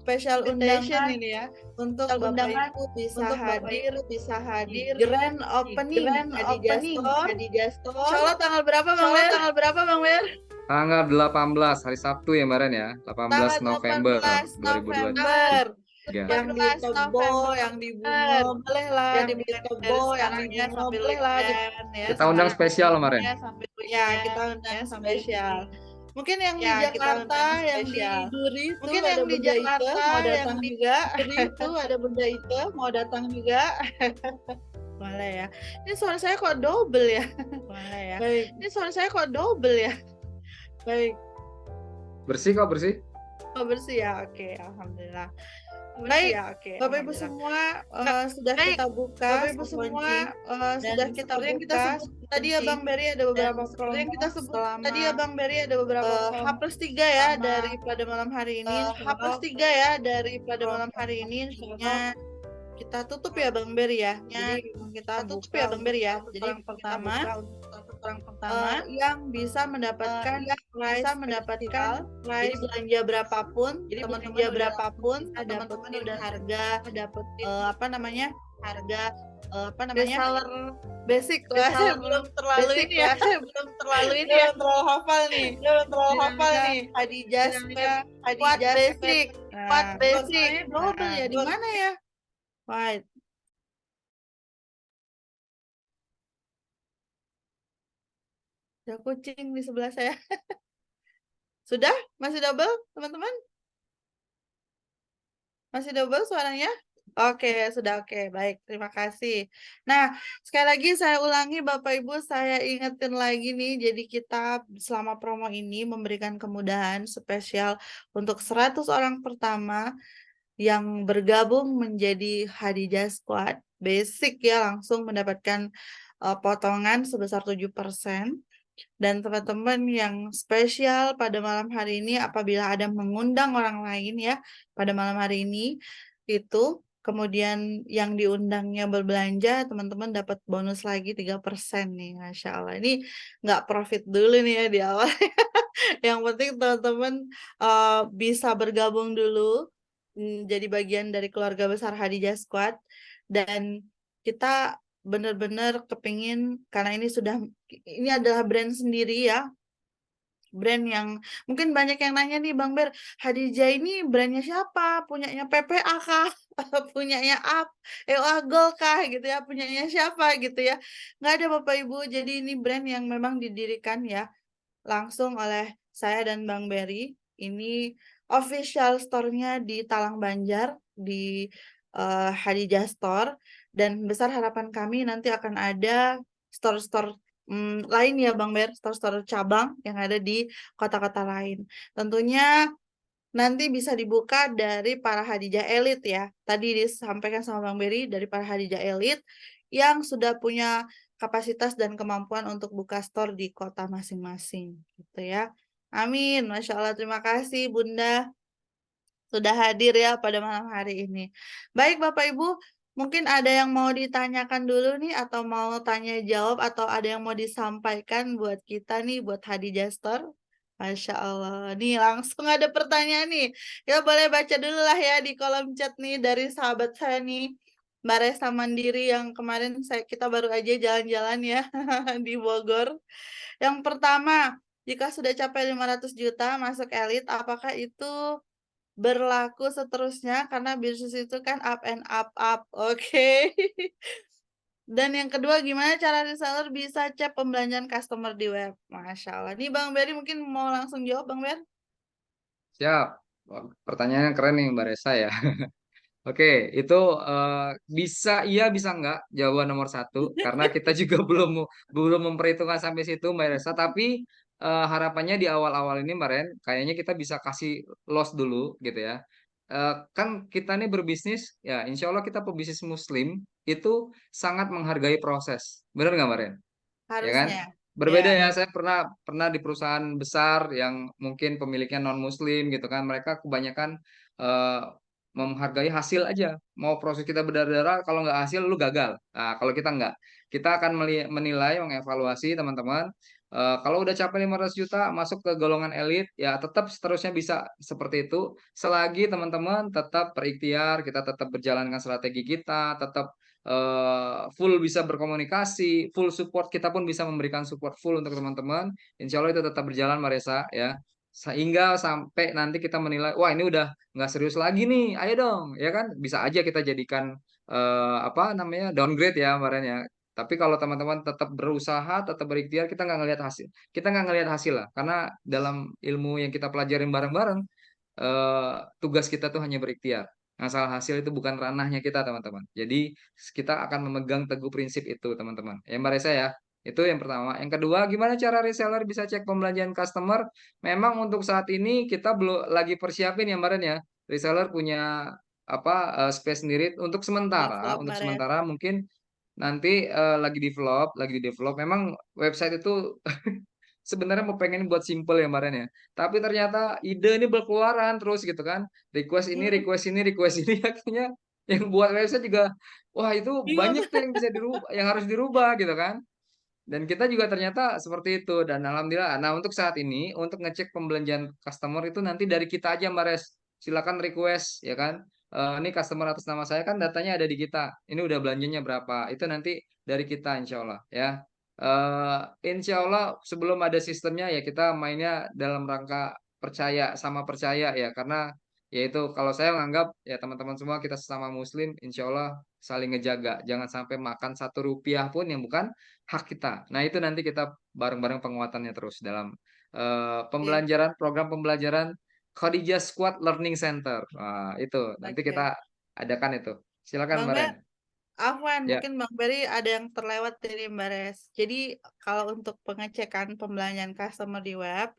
Special undangan ini ya untuk Bapak Ibu bisa hadir di grand opening Khadijah Store. Insya Allah tanggal berapa Bang Ber? Tanggal 18 hari Sabtu ya kemarin ya, 18 November 2023. Yang di Tobo, yang di Bungo, boleh lah. Yang di Tobo, yang di Bungo, boleh lah. Kita undang spesial kemarin. Ya, kita undang spesial. Mungkin yang di Jakarta, yang di Duri, mungkin yang di Jakarta mau datang juga. Itu ada Bunda Ite mau datang juga. Boleh ya. Ini suara saya kok double ya? Boleh ya. Baik. Ini suara saya kok double ya? Baik. Bersih kok, bersih. Oh, bersih ya. Oke, alhamdulillah. Baik, Bapak Ibu semua sudah kita buka, Bapak Ibu semua sudah kita buka. Tadi ya Bang Beri ada beberapa promo yang kita sebut. Tadi ya Bang Beri ada beberapa H+3 ya daripada malam hari ini. H+3 ya daripada malam hari ini. Intinya kita tutup ya Bang Beri ya. Jadi kita tutup ya Bang Beri ya. Jadi yang pertama yang bisa mendapatkan price jadi belanja berapapun, jadi belanja berapapun teman-teman udah harga reseller basic lah. Saya belum terlalu ini ya. Belum terlalu hafal nih. Khadijah basic. Double ya di mana ya? Right. Ada kucing di sebelah saya. Sudah? Masih double, teman-teman? Masih double suaranya? Oke, sudah oke. Baik, terima kasih. Nah, sekali lagi saya ulangi Bapak Ibu, saya ingetin lagi nih, jadi kita selama promo ini memberikan kemudahan spesial untuk 100 orang pertama yang bergabung menjadi Khadijah Squad Basic ya, langsung mendapatkan potongan sebesar 7%. Dan teman-teman yang spesial pada malam hari ini apabila ada mengundang orang lain ya pada malam hari ini itu kemudian yang diundangnya berbelanja teman-teman dapat bonus lagi 3% nih. Masya Allah, ini nggak profit dulu nih ya di awal. Yang penting teman-teman bisa bergabung dulu jadi bagian dari keluarga besar Khadijah Squad, dan kita benar-benar kepingin karena ini adalah brand sendiri ya, brand yang mungkin banyak yang nanya nih Bang Ber, Khadijah ini brandnya siapa? Punyanya PPA kah? Punyanya Gold kah gitu ya? Punyanya siapa gitu ya? Nggak ada Bapak Ibu, jadi ini brand yang memang didirikan ya langsung oleh saya dan Bang Berry. Ini official store-nya di Talang Banjar di Khadijah Store, dan besar harapan kami nanti akan ada store-store lain ya Bang Ber, store-store cabang yang ada di kota-kota lain. Tentunya nanti bisa dibuka dari para Hadijah elit ya. Tadi disampaikan sama Bang Beri dari para Hadijah elit yang sudah punya kapasitas dan kemampuan untuk buka store di kota masing-masing gitu ya. Amin. Masya Allah, terima kasih Bunda sudah hadir ya pada malam hari ini. Baik Bapak Ibu, mungkin ada yang mau ditanyakan dulu nih atau mau tanya jawab atau ada yang mau disampaikan buat kita nih buat Hadijah Store. Masya Allah, nih langsung ada pertanyaan nih. Ya boleh baca dulu lah ya di kolom chat nih dari sahabat saya nih. Mbak Resa Mandiri yang kemarin kita baru aja jalan-jalan ya di Bogor. Yang pertama, jika sudah capai 500 juta masuk elit, apakah itu berlaku seterusnya karena bisnis itu kan up and up. Oke. Dan yang kedua, gimana cara reseller bisa cek pembelanjaan customer di web? Masya Allah. Nih Bang Beri mungkin mau langsung jawab Bang Ber? Siap. Wah, pertanyaannya keren nih Mbak Resa ya. Oke, itu bisa iya bisa enggak jawaban nomor satu karena kita juga belum memperhitungkan sampai situ Mbak Resa. Tapi harapannya di awal-awal ini Mbak Ren, kayaknya kita bisa kasih loss dulu gitu ya. Kan kita nih berbisnis ya, insya Allah kita pebisnis Muslim itu sangat menghargai proses, benar nggak Mbak Ren? Ya kan? Harusnya. Berbeda Ya. ya, saya pernah di perusahaan besar yang mungkin pemiliknya non muslim gitu kan. Mereka kebanyakan eh, menghargai hasil aja. Mau proses kita berdarah-darah, kalau nggak hasil lu gagal. Nah, kalau kita nggak. Kita akan menilai, mengevaluasi teman-teman. Kalau udah capai 500 juta masuk ke golongan elit, ya tetap seterusnya bisa seperti itu. Selagi teman-teman tetap berikhtiar, kita tetap berjalankan strategi kita, tetap full bisa berkomunikasi, full support, kita pun bisa memberikan support full untuk teman-teman. Insya Allah itu tetap berjalan Maresa ya. Sehingga sampai nanti kita menilai, wah ini udah nggak serius lagi nih, ayo dong, ya kan? Bisa aja kita jadikan apa namanya downgrade ya kemarin ya. Tapi kalau teman-teman tetap berusaha, tetap berikhtiar, kita nggak ngelihat hasil. Kita nggak ngelihat hasil lah, karena dalam ilmu yang kita pelajarin bareng-bareng, tugas kita tuh hanya berikhtiar. Masalah hasil itu bukan ranahnya kita, teman-teman. Jadi kita akan memegang teguh prinsip itu, teman-teman. Ya, Mbak Resa ya. Itu yang pertama. Yang kedua, gimana cara reseller bisa cek pembelanjaan customer? Memang untuk saat ini kita belum lagi persiapin ya, Mbak Ren ya. Reseller punya apa space sendiri Develop untuk Mbak Res. sementara mungkin nanti lagi di develop. Memang website itu sebenarnya mau pengen buat simple ya kemarin ya. Tapi ternyata ide ini berkeluaran terus gitu kan. Request ini, Hmm, request ini, request ini akhirnya yang buat website juga wah itu bingung. banyak tuh yang bisa dirubah, yang harus dirubah gitu kan. Dan kita juga ternyata seperti itu dan alhamdulillah. Nah, untuk saat ini untuk ngecek pembelanjaan customer itu nanti dari kita aja Mbak Res. Silakan request ya kan. Ini customer atas nama saya kan datanya ada di kita. Ini udah belanjanya berapa? Itu nanti dari kita insya Allah ya. Insya Allah sebelum ada sistemnya ya kita mainnya dalam rangka percaya sama percaya ya karena yaitu kalau saya menganggap ya teman-teman semua kita sesama muslim insya Allah saling ngejaga jangan sampai makan 1 rupiah pun yang bukan hak kita. Nah itu nanti kita bareng-bareng penguatannya terus dalam Oke. pembelajaran program pembelajaran Khadijah Squad Learning Center. Nah, itu nanti kita Oke. adakan itu. Silakan Bang Mbak Ren. Ber, Afwan, Ya. mungkin Bang Beri ada yang terlewat dari Mbak Res. Jadi kalau untuk pengecekan pembelanjaan customer di web,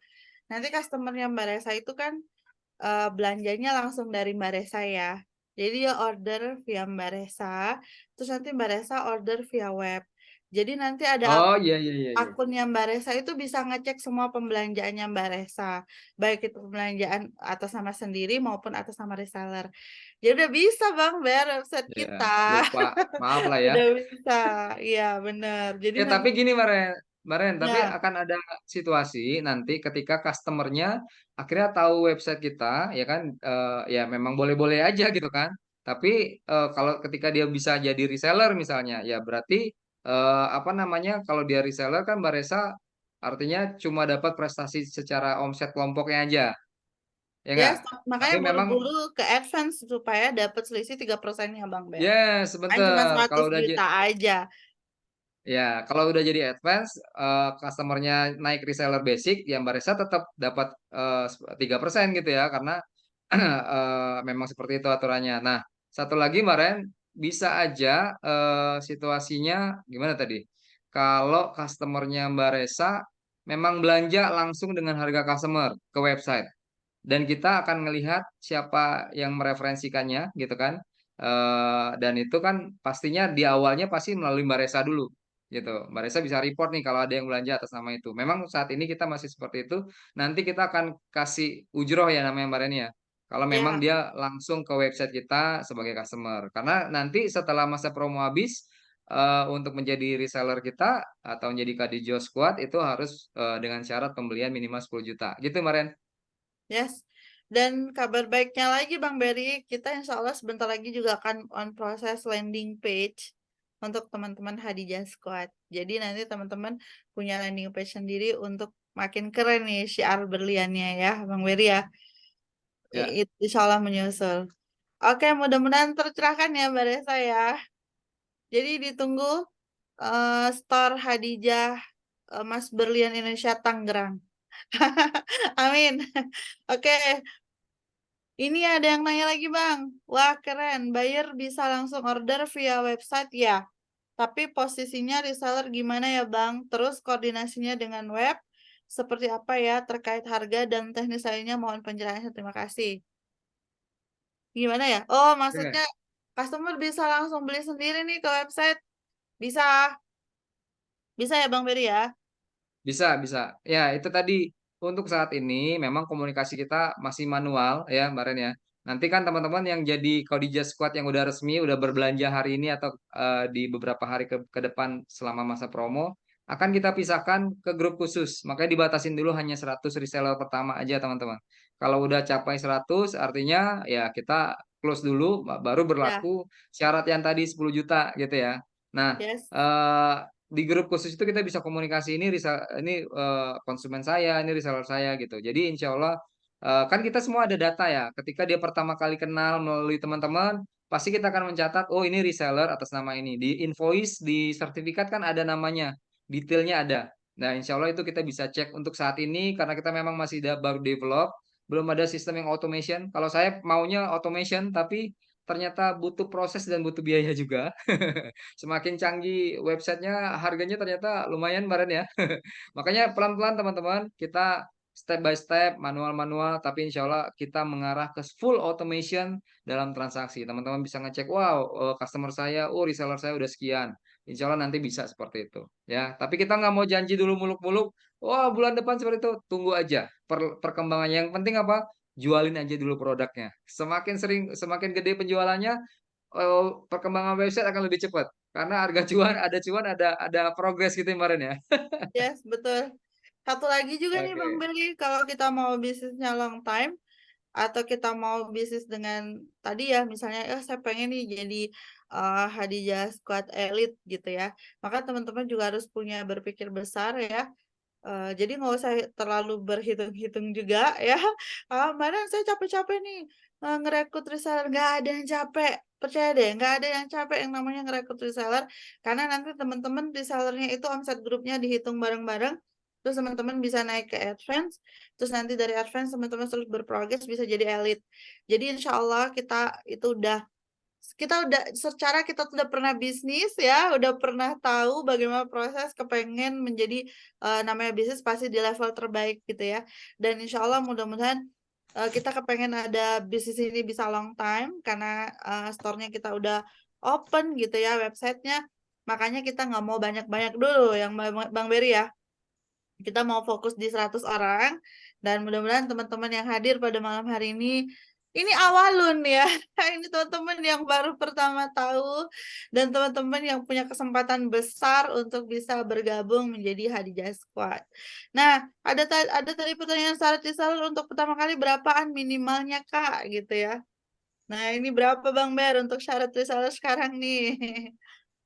nanti customernya Mbak Resa itu kan belanjanya langsung dari Mbak Resa ya. Jadi dia order via Mbak Resa, terus nanti Mbak Resa order via web. Jadi nanti ada Oh iya iya iya iya. akunnya Mbak Resa itu bisa ngecek semua pembelanjaannya Mbak Resa, baik itu pembelanjaan atas nama sendiri maupun atas nama reseller. Ya udah bisa Bang Ber website Ya, kita. lupa. Maaf lah ya. Udah bisa. Iya, benar. Jadi Ya, nanti tapi gini, Maren, tapi ya, akan ada situasi nanti ketika customernya akhirnya tahu website kita, ya kan, ya memang boleh-boleh aja gitu kan. Tapi kalau ketika dia bisa jadi reseller misalnya, ya berarti apa namanya, kalau dia reseller kan Mbak Resa artinya cuma dapat prestasi secara omset kelompoknya aja, ya ya enggak? Tapi makanya memang, buru-buru ke advance supaya dapat selisih 3% ya Bang Ber. ya Kan cuma sebentar, 100 kalau udah juta aja. ya, kalau udah jadi advance, customernya naik reseller basic, ya Mbak Resa tetap dapat 3% gitu ya, karena memang seperti itu aturannya. Nah, satu lagi Mbak Ren, bisa aja situasinya gimana tadi? kalau customernya Mbak Resa memang belanja langsung dengan harga customer ke website. Dan kita akan melihat siapa yang mereferensikannya gitu kan. Dan itu kan pastinya di awalnya pasti melalui Mbak Resa dulu gitu. Mbak Resa bisa report nih kalau ada yang belanja atas nama itu. Memang saat ini kita masih seperti itu. Nanti kita akan kasih ujroh ya namanya Mbak Reni ya. Kalau memang Ya, dia langsung ke website kita sebagai customer. Karena nanti setelah masa promo habis, untuk menjadi reseller kita atau menjadi Kadijo Squad itu harus dengan syarat pembelian minimal 10 juta. Gitu Mbak Ren. yes. Dan kabar baiknya lagi Bang Berry, kita insya Allah sebentar lagi juga akan on proses landing page untuk teman-teman Hadijah Squad. Jadi nanti teman-teman punya landing page sendiri untuk makin keren nih syiar berliannya ya Bang Berry ya. Ya. Insya Allah menyusul. Oke, mudah-mudahan tercerahkan ya Mbak Resa ya. Jadi ditunggu store Hadijah Mas Berlian Indonesia Tangerang. Amin. Oke, ini ada yang nanya lagi Bang. Wah keren, buyer bisa langsung order via website ya. Tapi posisinya reseller gimana ya Bang? Terus koordinasinya dengan web seperti apa ya terkait harga dan teknis lainnya? Mohon penjelasannya. Terima kasih. Gimana ya? Oh, maksudnya Oke. customer bisa langsung beli sendiri nih ke website. Bisa. Bisa ya Bang Beri ya? Bisa, bisa. Ya, itu tadi untuk saat ini memang komunikasi kita masih manual ya, Mbak Ren ya. Nanti kan teman-teman yang jadi Kodija Squad yang udah resmi, udah berbelanja hari ini atau di beberapa hari ke depan selama masa promo, akan kita pisahkan ke grup khusus. Makanya dibatasin dulu hanya 100 reseller pertama aja, teman-teman. Kalau udah capai 100, artinya ya kita close dulu, baru Ya, berlaku syarat yang tadi 10 juta gitu ya. Nah, yes. di grup khusus itu kita bisa komunikasi ini konsumen saya, ini reseller saya gitu. Jadi insya Allah kan kita semua ada data ya. Ketika dia pertama kali kenal melalui teman-teman, pasti kita akan mencatat, oh ini reseller atas nama ini. Di invoice, di sertifikat kan ada namanya, detailnya ada. Nah insya Allah itu kita bisa cek untuk saat ini karena kita memang masih baru develop, belum ada sistem yang automation. Kalau saya maunya automation, tapi ternyata butuh proses dan butuh biaya juga. Semakin canggih websitenya, harganya ternyata lumayan Mbak Ren ya. Makanya pelan-pelan teman-teman, kita step by step, manual-manual, tapi insya Allah kita mengarah ke full automation dalam transaksi. Teman-teman bisa ngecek, wow, customer saya, oh reseller saya udah sekian. Insya Allah nanti bisa seperti itu. Ya, tapi kita nggak mau janji dulu muluk-muluk. Wah, bulan depan seperti itu. Tunggu aja perkembangannya. Yang penting apa? Jualin aja dulu produknya. Semakin sering, semakin gede penjualannya, perkembangan website akan lebih cepat karena harga cuan ada progres gitu ya, kemarin ya. Yes, betul. Satu lagi juga nih Bang Oke. Beri, kalau kita mau bisnisnya long time, atau kita mau bisnis dengan tadi ya, misalnya, saya pengen nih jadi Hadijah Squad Elite gitu ya. Maka teman-teman juga harus punya berpikir besar ya. Jadi nggak usah terlalu berhitung-hitung juga ya. Mana saya capek-capek nih ngerekrut reseller, nggak ada yang capek. Percaya deh, nggak ada yang capek yang namanya ngerekrut reseller. Karena nanti teman-teman resellernya itu omset grupnya dihitung bareng-bareng. Terus teman-teman bisa naik ke advance. Terus nanti dari advance teman-teman terus berprogres bisa jadi elite. Jadi insya Allah secara kita udah pernah bisnis ya, udah pernah tahu bagaimana proses kepengen menjadi namanya bisnis pasti di level terbaik gitu ya. Dan insya Allah mudah-mudahan kita kepengen ada bisnis ini bisa long time karena store-nya kita udah open gitu ya websitenya. Makanya kita nggak mau banyak-banyak dulu yang Bang Beri ya. Kita mau fokus di 100 orang dan mudah-mudahan teman-teman yang hadir pada malam hari ini awalun ya. Ini teman-teman yang baru pertama tahu dan teman-teman yang punya kesempatan besar untuk bisa bergabung menjadi Hadijah Squad. Nah, ada tadi pertanyaan syarat reseller untuk pertama kali berapaan minimalnya Kak gitu ya. Nah, ini berapa Bang Ber untuk syarat reseller sekarang nih?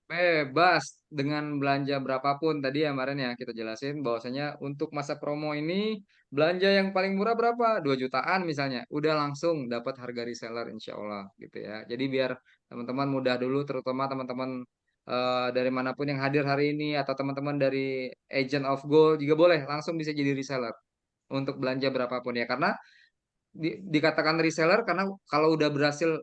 Bebas dengan belanja berapapun tadi ya kemarin ya kita jelasin bahwasanya untuk masa promo ini belanja yang paling murah berapa? 2 jutaan misalnya. Udah langsung dapat harga reseller insya Allah gitu ya. Jadi biar teman-teman mudah dulu terutama teman-teman dari manapun yang hadir hari ini atau teman-teman dari Agent of Gold juga boleh langsung bisa jadi reseller untuk belanja berapapun ya karena dikatakan reseller karena kalau udah berhasil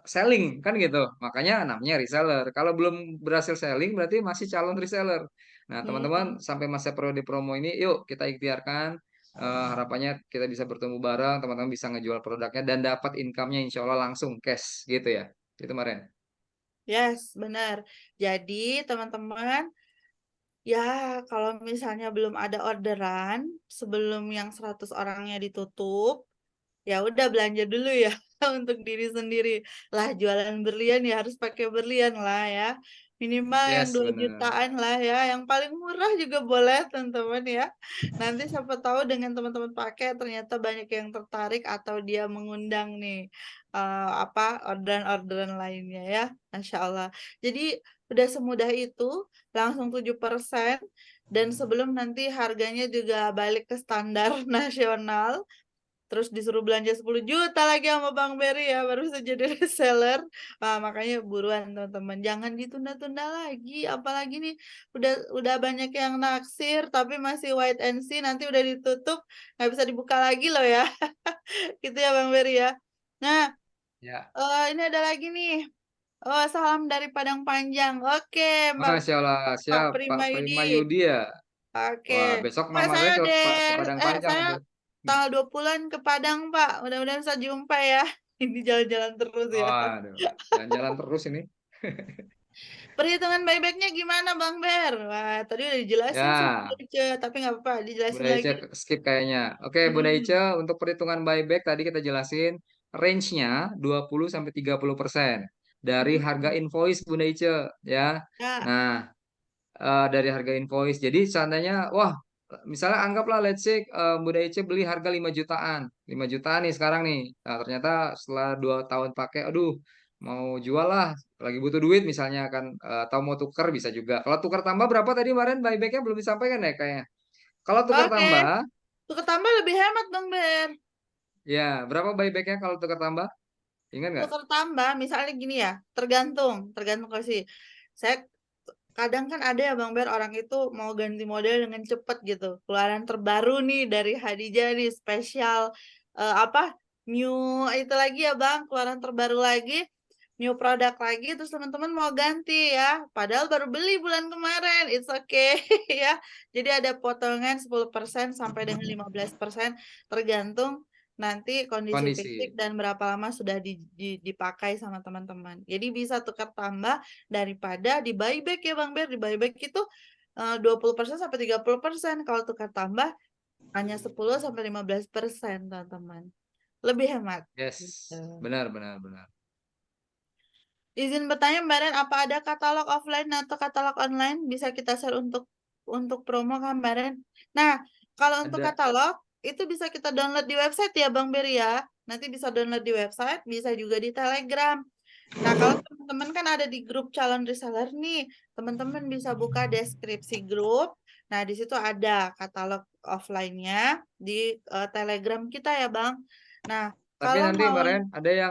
selling kan gitu. Makanya namanya reseller. Kalau belum berhasil selling berarti masih calon reseller. Nah, Hmm. teman-teman sampai masa periode promo ini, yuk kita ikhtiarkan. Harapannya kita bisa bertemu bareng, teman-teman bisa ngejual produknya dan dapat income-nya insya Allah langsung cash gitu ya. Itu Maren. Yes, benar. Jadi teman-teman, ya kalau misalnya belum ada orderan sebelum yang 100 orangnya ditutup, ya udah belanja dulu ya untuk diri sendiri. Lah jualan berlian ya harus pakai berlian lah ya. Minimal yang Yes, 2 benar. jutaan lah ya. Yang paling murah juga boleh teman-teman ya. Nanti siapa tahu dengan teman-teman pakai ternyata banyak yang tertarik atau dia mengundang nih orderan-orderan lainnya ya. Masya Allah. Jadi udah semudah itu langsung 7%. Dan sebelum nanti harganya juga balik ke standar nasional, terus disuruh belanja 10 juta lagi sama Bang Berry ya, baru bisa jadi reseller. Makanya buruan teman-teman, jangan ditunda-tunda lagi. Apalagi nih udah banyak yang naksir tapi masih wait and see, nanti udah ditutup nggak bisa dibuka lagi loh ya. Gitu ya Bang Berry ya. Nah, Ya. ini ada lagi nih. Oh, salam dari Padang Panjang. Oke, Masya Allah, Pak siap Pak Prima Primayudi. Yudi ya. Oke. Wah, besok Pak, Mama saya saya ke udah Padang Panjang saya tuh. tanggal 20-an ke Padang, Pak. Mudah-mudahan bisa jumpa ya. Ini jalan-jalan terus ya. Waduh, jalan-jalan terus ini. Perhitungan buyback-nya gimana, Bang Ber? Wah, tadi udah dijelasin sih, Ya, tapi nggak apa-apa, dijelasin Bunda Ica lagi. skip kayaknya. Oke, Bunda Ica Hmm. untuk perhitungan buyback tadi kita jelasin range-nya 20 sampai 30% dari harga Hmm. invoice Bunda Ica ya. Ya, Nah, dari harga invoice. Jadi seandainya wah, misalnya anggaplah let's say Bunda Ica beli harga 5 jutaan. 5 jutaan nih sekarang nih. Nah, ternyata setelah 2 tahun pakai aduh, mau jual lah, lagi butuh duit misalnya kan atau mau tuker bisa juga. Kalau tuker tambah berapa tadi kemarin buybacknya belum disampaikan ya kayaknya. Kalau tukar oke. tambah, Tuh ketambah lebih hemat, Bang Ber. ya berapa buybacknya kalau tukar tambah? Ingat nggak? Tukar tambah, misalnya gini ya, tergantung kasih. Saya kadang kan ada ya Bang Ber, orang itu mau ganti model dengan cepet gitu. Keluaran terbaru nih dari Hadijah nih, spesial new itu lagi ya Bang, keluaran terbaru lagi, new produk lagi, terus teman-teman mau ganti ya. Padahal baru beli bulan kemarin, it's okay ya. Jadi ada potongan 10% sampai dengan 15% tergantung nanti kondisi fisik Kondisi. dan berapa lama sudah dipakai sama teman-teman. Jadi bisa tukar tambah daripada di buyback ya Bang Ber. Di buyback itu 20% sampai 30%. Kalau tukar tambah hanya 10 sampai 15% teman-teman. Lebih hemat. Yes, Gitu. benar benar benar. Izin bertanya Mbak Ren, apa ada katalog offline atau katalog online? Bisa kita share untuk promo kan Mbak Ren? Nah, kalau untuk Ada. katalog, itu bisa kita download di website ya Bang Beri ya. Nanti bisa download di website, bisa juga di Telegram. Nah, kalau teman-teman kan ada di grup calon reseller nih, teman-teman bisa buka deskripsi grup. Nah, di situ ada katalog offline-nya di Telegram kita ya Bang. Nah, Tapi kalau nanti mau Maren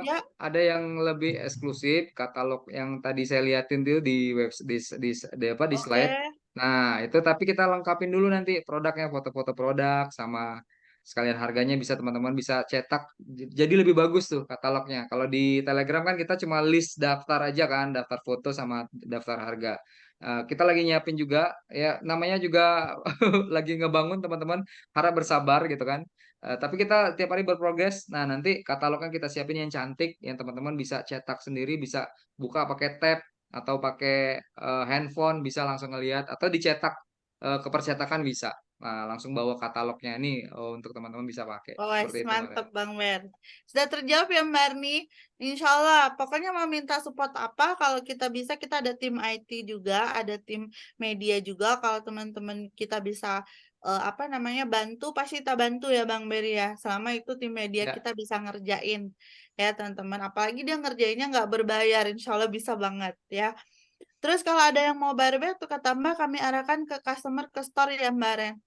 ya, ada yang lebih eksklusif katalog yang tadi saya liatin tuh di web di apa di oke. slide. Nah, itu tapi kita lengkapin dulu nanti produknya, foto-foto produk sama sekalian harganya bisa teman-teman bisa cetak. Jadi lebih bagus tuh katalognya. Kalau di Telegram kan kita cuma list daftar aja kan, daftar foto sama daftar harga. Kita lagi nyiapin juga ya namanya juga lagi ngebangun teman-teman, harap bersabar gitu kan. Tapi kita tiap hari berprogres. Nah, nanti katalognya kita siapin yang cantik, yang teman-teman bisa cetak sendiri, bisa buka pakai tab atau pakai handphone, bisa langsung ngelihat atau dicetak ke percetakan bisa. Nah, langsung bawa katalognya ini untuk teman-teman bisa pakai. Oh, Seperti itu, Maren. mantep Bang Mer. Sudah terjawab ya Mbak Arni? Insya Allah. Pokoknya mau minta support apa, kalau kita bisa, kita ada tim IT juga, ada tim media juga. Kalau teman-teman kita bisa bantu, pasti kita bantu ya Bang Beri ya. Selama itu tim media Ya, kita bisa ngerjain ya teman-teman. Apalagi dia ngerjainnya nggak berbayar, insya Allah bisa banget ya. Terus kalau ada yang mau buyback, tukar tambah kami arahkan ke customer ke store ya Mbak Ren.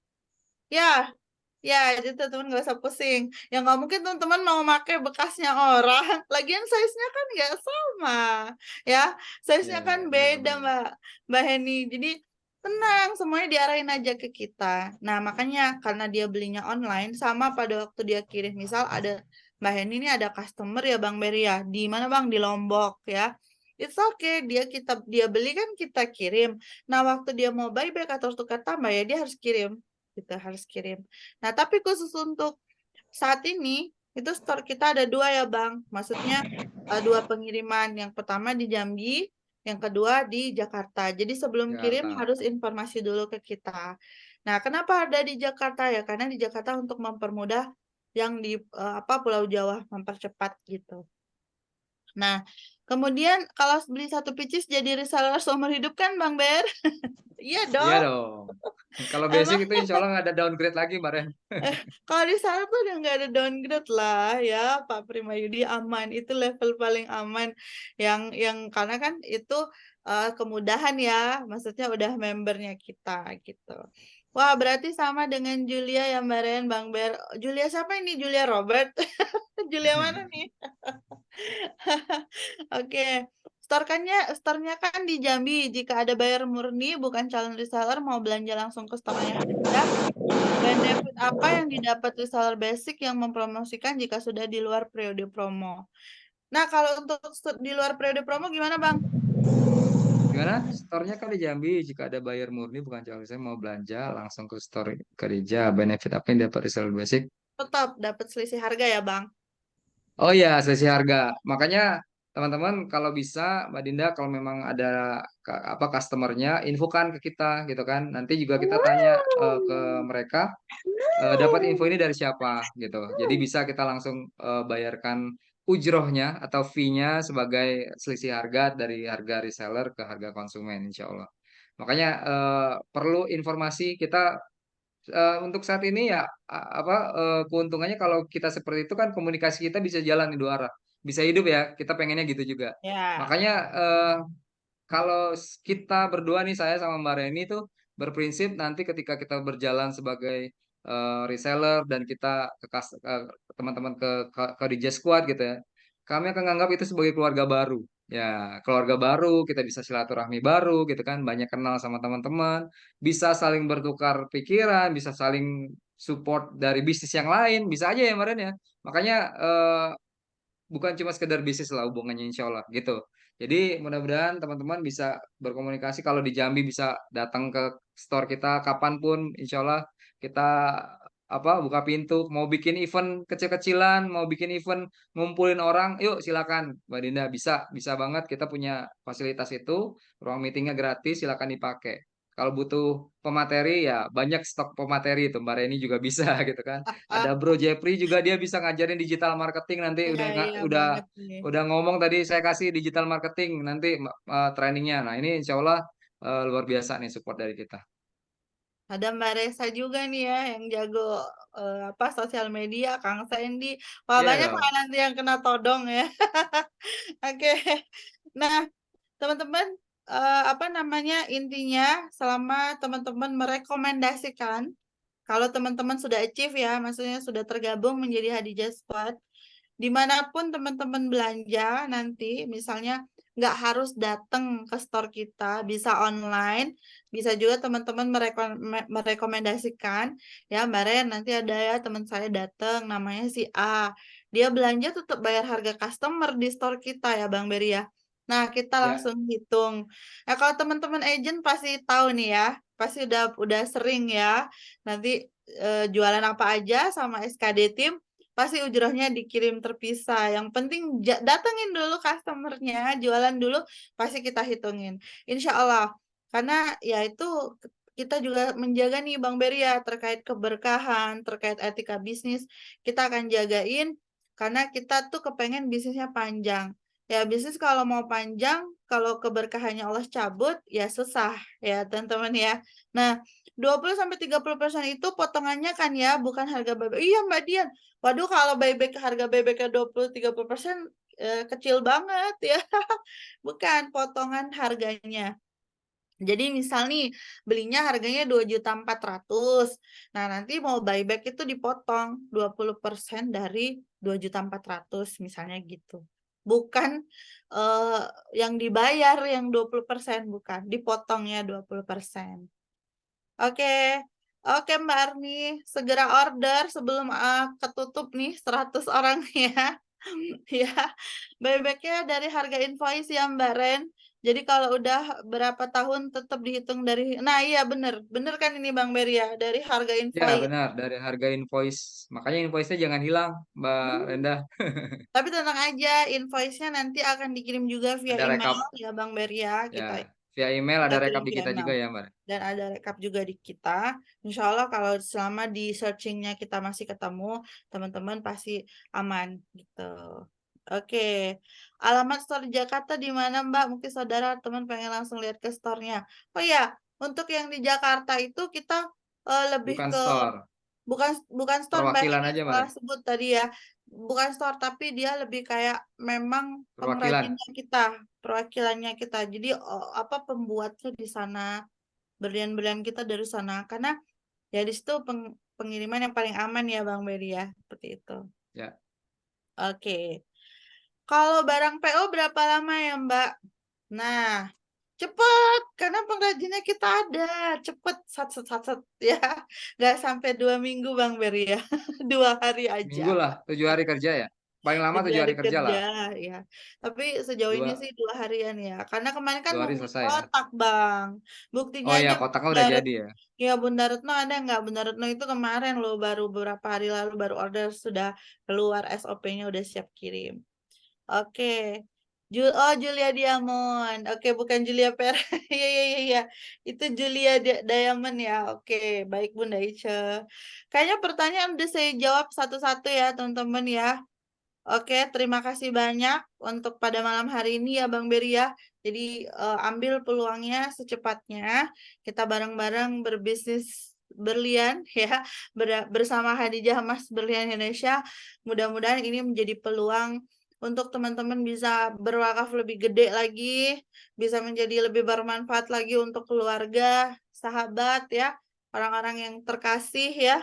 Ya, ya, jadi teman-teman nggak usah pusing. Ya nggak mungkin teman-teman mau pakai bekasnya orang. Lagian size-nya kan nggak sama, ya. ya, Size-nya kan ya, beda, benar-benar. Mbak Heni. Jadi tenang, semuanya diarahin aja ke kita. Nah, makanya karena dia belinya online, sama pada waktu dia kirim, misal ada Mbak Heni ini ada customer ya Bang Beri ya. Di mana Bang? Di Lombok ya. it's okay, dia beli kan kita kirim. Nah, waktu dia mau buyback atau tukar tambah ya dia harus kirim, gitu, harus kirim. Nah, tapi khusus untuk saat ini itu store kita ada 2 ya, Bang. Maksudnya 2 pengiriman. Yang pertama di Jambi, yang kedua di Jakarta. Jadi sebelum kirim Jakarta. harus informasi dulu ke kita. Nah, kenapa ada di Jakarta ya? Karena di Jakarta untuk mempermudah yang di Pulau Jawa, mempercepat gitu. Nah, kemudian kalau beli 1 pieces jadi reseller seumur hidup kan, Bang Ber? Iya Iya dong. dong. Kalau Emang basic itu insya Allah nggak ada downgrade lagi, Maren. kalau di sana tuh udah nggak ada downgrade lah ya, Pak Primayudi, aman. Itu level paling aman yang karena kan itu kemudahan ya, maksudnya udah membernya kita gitu. Wah, berarti sama dengan Julia ya, Mbak Ren, Bang Ber. Julia siapa ini? Julia Robert? Julia mana nih? Oke. Store-nya kan di Jambi. Jika ada buyer murni bukan calon reseller mau belanja langsung ke store-nya aja. Benefit apa yang didapat reseller basic yang mempromosikan jika sudah di luar periode promo? Nah, kalau untuk di luar periode promo gimana, Bang? Gimana? Store-nya kan di Jambi. Jika ada buyer murni bukan calon saya mau belanja langsung ke store kerja. Benefit apa yang dapat reseller basic? Tetap dapat selisih harga ya, Bang? Oh iya, selisih harga. Makanya teman-teman kalau bisa, Mbak Dinda, kalau memang ada customernya, infokan ke kita gitu kan. Nanti juga kita tanya ke mereka, dapat info ini dari siapa gitu. Jadi bisa kita langsung bayarkan ujrohnya atau fee-nya sebagai selisih harga dari harga reseller ke harga konsumen, insya Allah. Makanya perlu informasi kita untuk saat ini ya keuntungannya kalau kita seperti itu kan komunikasi kita bisa jalan di dua arah, bisa hidup ya. Kita pengennya gitu juga. Ya. Makanya kalau kita berdua nih saya sama Mbak Reni tuh berprinsip nanti ketika kita berjalan sebagai reseller dan kita ke teman-teman ke DJ Squad gitu ya, kami akan menganggap itu sebagai keluarga baru. Ya, keluarga baru, kita bisa silaturahmi baru gitu kan, banyak kenal sama teman-teman, bisa saling bertukar pikiran, bisa saling support dari bisnis yang lain, bisa aja ya kemarin ya. Makanya bukan cuma sekedar bisnis lah hubungannya insya Allah gitu. Jadi mudah-mudahan teman-teman bisa berkomunikasi kalau di Jambi bisa datang ke store kita kapanpun insya Allah kita buka pintu mau bikin event kecil-kecilan mau bikin event ngumpulin orang yuk silakan Mbak Dinda bisa bisa banget kita punya fasilitas itu ruang meetingnya gratis silakan dipakai. Kalau butuh pemateri ya banyak stok pemateri itu Mbak Reni juga bisa gitu kan. Ada Bro Jeffrey juga dia bisa ngajarin digital marketing nanti Iya, iya udah banget nih. udah ngomong tadi saya kasih digital marketing nanti trainingnya. Nah ini insya Allah luar biasa nih support dari kita. Ada Mbak Resa juga nih ya yang jago sosial media, Kang Sandy. Wah, Iya banyak lah dong. nanti yang kena todong ya. Oke. Nah, teman-teman intinya selama teman-teman merekomendasikan kalau teman-teman sudah achieve ya, maksudnya sudah tergabung menjadi Hadijah Squad, dimanapun teman-teman belanja nanti, misalnya nggak harus datang ke store kita, bisa online, bisa juga teman-teman merekomendasikan, ya Mbak Ren, nanti ada ya teman saya datang, namanya si A, dia belanja tetap bayar harga customer di store kita ya Bang Beri ya. Nah, kita Ya. langsung hitung. Nah, kalau teman-teman agent pasti tahu nih ya, pasti udah sering ya. Nanti jualan apa aja sama SKD tim pasti ujrohnya dikirim terpisah. Yang penting datengin dulu customernya, jualan dulu, pasti kita hitungin. Insya Allah. Karena ya itu kita juga menjaga nih Bang Beri ya terkait keberkahan, terkait etika bisnis. Kita akan jagain karena kita tuh kepengen bisnisnya panjang. Ya bisnis kalau mau panjang, kalau keberkahannya Allah cabut, ya susah ya teman-teman ya. Nah, 20-30% itu potongannya kan ya, bukan harga buyback. Iya Mbak Dian, waduh kalau harga buybacknya 20-30% kecil banget ya. Bukan potongan harganya. Jadi misal nih belinya harganya 2.400.000. Nah, nanti mau buyback itu dipotong 20% dari 2.400.000 misalnya gitu. Bukan yang dibayar yang 20%, bukan, dipotongnya 20%. Oke. Oke Mbak Arni, segera order sebelum ketutup nih 100 orang ya. Ya, buyback-nya dari harga invoice ya Mbak Ren. Jadi kalau udah berapa tahun tetap dihitung dari, nah iya bener, bener kan ini Bang Beri ya, dari harga Ya invoice. benar, dari harga invoice. Makanya invoice-nya jangan hilang, Mbak Hmm, Renda. Tapi tenang aja, invoice-nya nanti akan dikirim juga via Ada email rekap. ya Bang Beri ya. Ya, Kita via email kita ada rekap kirim di via kita email. juga ya, Mbak. Dan ada rekap juga di kita. Insya Allah kalau selama di searchingnya kita masih ketemu, teman-teman pasti aman gitu. Oke, alamat store di Jakarta di mana Mbak? Mungkin saudara teman pengen langsung lihat ke store-nya. Oh iya, untuk yang di Jakarta itu kita lebih Bukan ke store, bukan bukan store Mbak, perwakilan ini aja, Mbak. salah sebut tadi ya. Bukan store tapi dia lebih kayak memang Perwakilan. pengrajinnya kita, perwakilannya kita. Jadi apa pembuatnya di sana, berlian-berlian kita dari sana. Karena ya di situ pengiriman yang paling aman ya Bang Beri ya, seperti itu. Ya, Oke. Kalau barang PO berapa lama ya Mbak? Nah, cepet karena pengrajinnya kita ada, cepet sat ya, nggak sampai 2 minggu Bang Beri ya, 2 hari minggu aja. lah, 7 hari kerja ya. Paling lama 7 tujuh hari hari kerja kerja lah. ya. Tapi sejauh ini Dua, sih 2 harian ya. Karena kemarin kan 2 hari nungguin selesai ya. kotak Bang. Buktinya Oh ya, aja kotaknya Bunda udah Retno, jadi ya. ya Bunda Retno ada nggak? Bunda Retno itu kemarin loh baru beberapa hari lalu baru order sudah keluar SOP-nya udah siap kirim. Oke. Julia Diamond. Oke, bukan Julia Per. Iya, iya, iya, iya. Itu Julia Diamond ya. Oke, baik Bunda Ice. Kayaknya pertanyaan udah saya jawab satu-satu ya, teman-teman ya. Oke, terima kasih banyak untuk pada malam hari ini ya Bang Beri ya. Jadi ambil peluangnya secepatnya. Kita bareng-bareng berbisnis berlian ya bersama Hadijah Mas Berlian Indonesia. Mudah-mudahan ini menjadi peluang untuk teman-teman bisa berwakaf lebih gede lagi, bisa menjadi lebih bermanfaat lagi untuk keluarga, sahabat ya, orang-orang yang terkasih ya.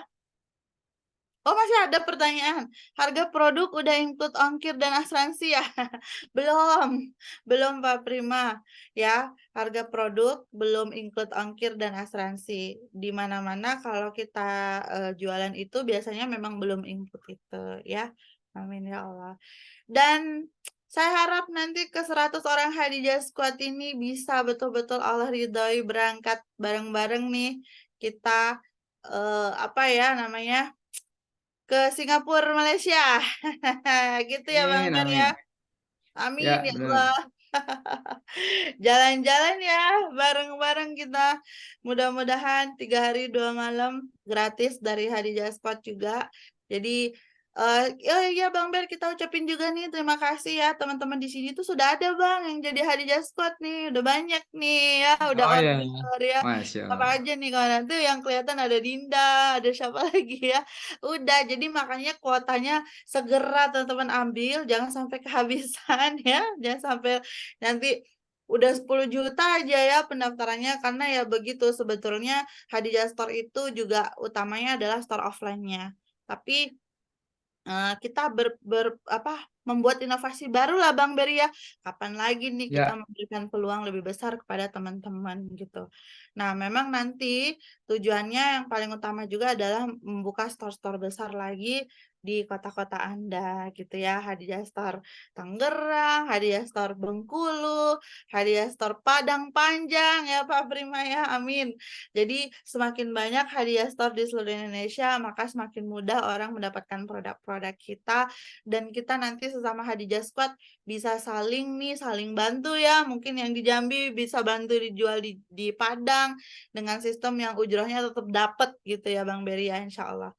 Oh, masih ada pertanyaan. Harga produk udah include ongkir dan asuransi ya? Belum. Belum Pak Prima. Ya, harga produk belum include ongkir dan asuransi. Di mana-mana kalau kita jualan itu biasanya memang belum include itu ya. Amin ya Allah. Dan saya harap nanti ke 100 orang Hadijah Squad ini bisa betul-betul Allah ridhoi berangkat bareng-bareng nih. Kita apa ya namanya? Ke Singapura, Malaysia. Gitu ya Bang Amin, Ben ya. amin. Amin Ya, ya benar. Allah. Jalan-jalan ya bareng-bareng kita. Mudah-mudahan 3 hari 2 malam gratis dari Hadijah Spot juga. Jadi oh iya Bang Ber, kita ucapin juga nih terima kasih ya teman-teman di sini tuh sudah ada Bang yang jadi Hadijah Squad nih, udah banyak nih ya, udah Oh ya, order ya. Masya Apa Allah. aja nih kalau nanti yang kelihatan ada Dinda, ada siapa lagi ya. Udah, jadi makanya kuotanya segera teman-teman ambil, jangan sampai kehabisan ya, jangan sampai nanti udah 10 juta aja ya pendaftarannya karena ya begitu sebetulnya Hadijah Store itu juga utamanya adalah store offline-nya. Tapi kita membuat inovasi baru lah Bang Beri ya. Kapan lagi nih kita Ya, memberikan peluang lebih besar kepada teman-teman gitu. Nah, memang nanti tujuannya yang paling utama juga adalah membuka store-store besar lagi di kota-kota Anda gitu ya. Hadijah Store Tangerang, Hadijah Store Bengkulu, Hadijah Store Padang Panjang ya Pak Prima ya. Amin. Jadi semakin banyak hadiah store di seluruh Indonesia, maka semakin mudah orang mendapatkan produk-produk kita dan kita nanti sesama Hadijah Squad bisa saling bantu ya. Mungkin yang di Jambi bisa bantu dijual di Padang dengan sistem yang ujrohnya tetap dapat gitu ya Bang Beri ya insya Allah.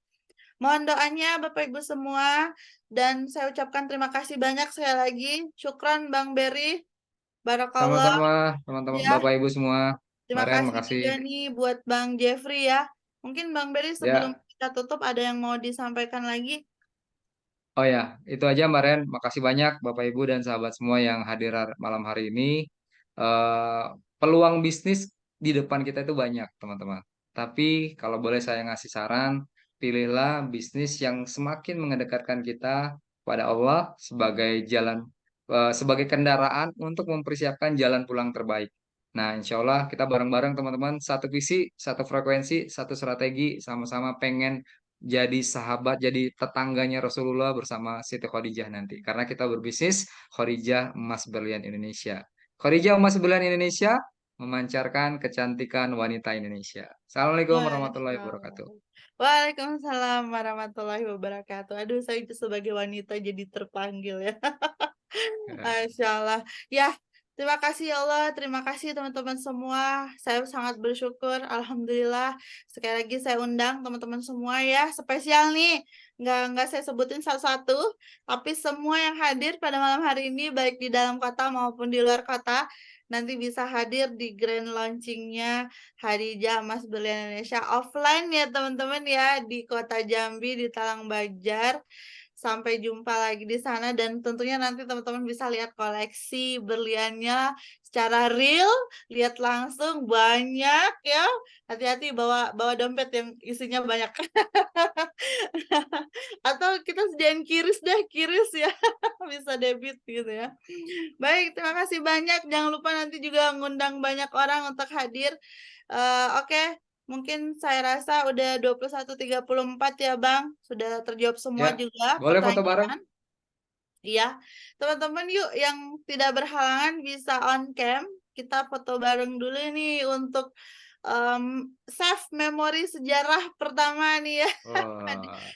Mohon doanya Bapak Ibu semua dan saya ucapkan terima kasih banyak sekali lagi. Syukran Bang Beri. Barakallah sama-sama, teman-teman, ya. Bapak Ibu semua. Terima Maren, kasih makasih. juga nih buat Bang Jeffrey ya. Mungkin Bang Beri sebelum Ya, kita tutup ada yang mau disampaikan lagi? oh ya, itu aja Mbak Ren. Makasih banyak Bapak Ibu dan sahabat semua yang hadir malam hari ini. Eh, Peluang bisnis di depan kita itu banyak, teman-teman. Tapi kalau boleh saya ngasih saran, pilihlah bisnis yang semakin mendekatkan kita pada Allah sebagai sebagai kendaraan untuk mempersiapkan jalan pulang terbaik. Nah, insya Allah kita bareng-bareng teman-teman, satu visi, satu frekuensi, satu strategi, sama-sama pengen jadi sahabat, jadi tetangganya Rasulullah bersama Siti Khadijah nanti. Karena kita berbisnis Khadijah Emas Berlian Indonesia. Khadijah Emas Berlian Indonesia memancarkan kecantikan wanita Indonesia. Assalamualaikum warahmatullahi Masya wabarakatuh. Allah. Waalaikumsalam warahmatullahi wabarakatuh. Aduh, saya sebagai wanita jadi terpanggil ya. Masya Allah. Ya, terima kasih ya Allah. Terima kasih teman-teman semua. Saya sangat bersyukur. Alhamdulillah. Sekali lagi saya undang teman-teman semua ya. Spesial nih. Nggak saya sebutin satu-satu. Tapi semua yang hadir pada malam hari ini, baik di dalam kota maupun di luar kota, nanti bisa hadir di grand launchingnya Khadijah Emas Berlian Indonesia offline ya teman-teman ya, di kota Jambi, di Talang Bajar. Sampai jumpa lagi di sana, dan tentunya nanti teman-teman bisa lihat koleksi berliannya secara real, lihat langsung banyak ya. Hati-hati bawa dompet yang isinya banyak. Atau kita sediain kiris deh, kiris ya. Bisa debit gitu ya. Baik, terima kasih banyak. Jangan lupa nanti juga ngundang banyak orang untuk hadir. Oke. Mungkin saya rasa udah 21.34 ya Bang. Sudah terjawab semua Ya, juga boleh foto bareng? pertanyaan. Iya, teman-teman yuk yang tidak berhalangan bisa on cam. Kita foto bareng dulu nih untuk save memori sejarah pertama nih ya. Wah,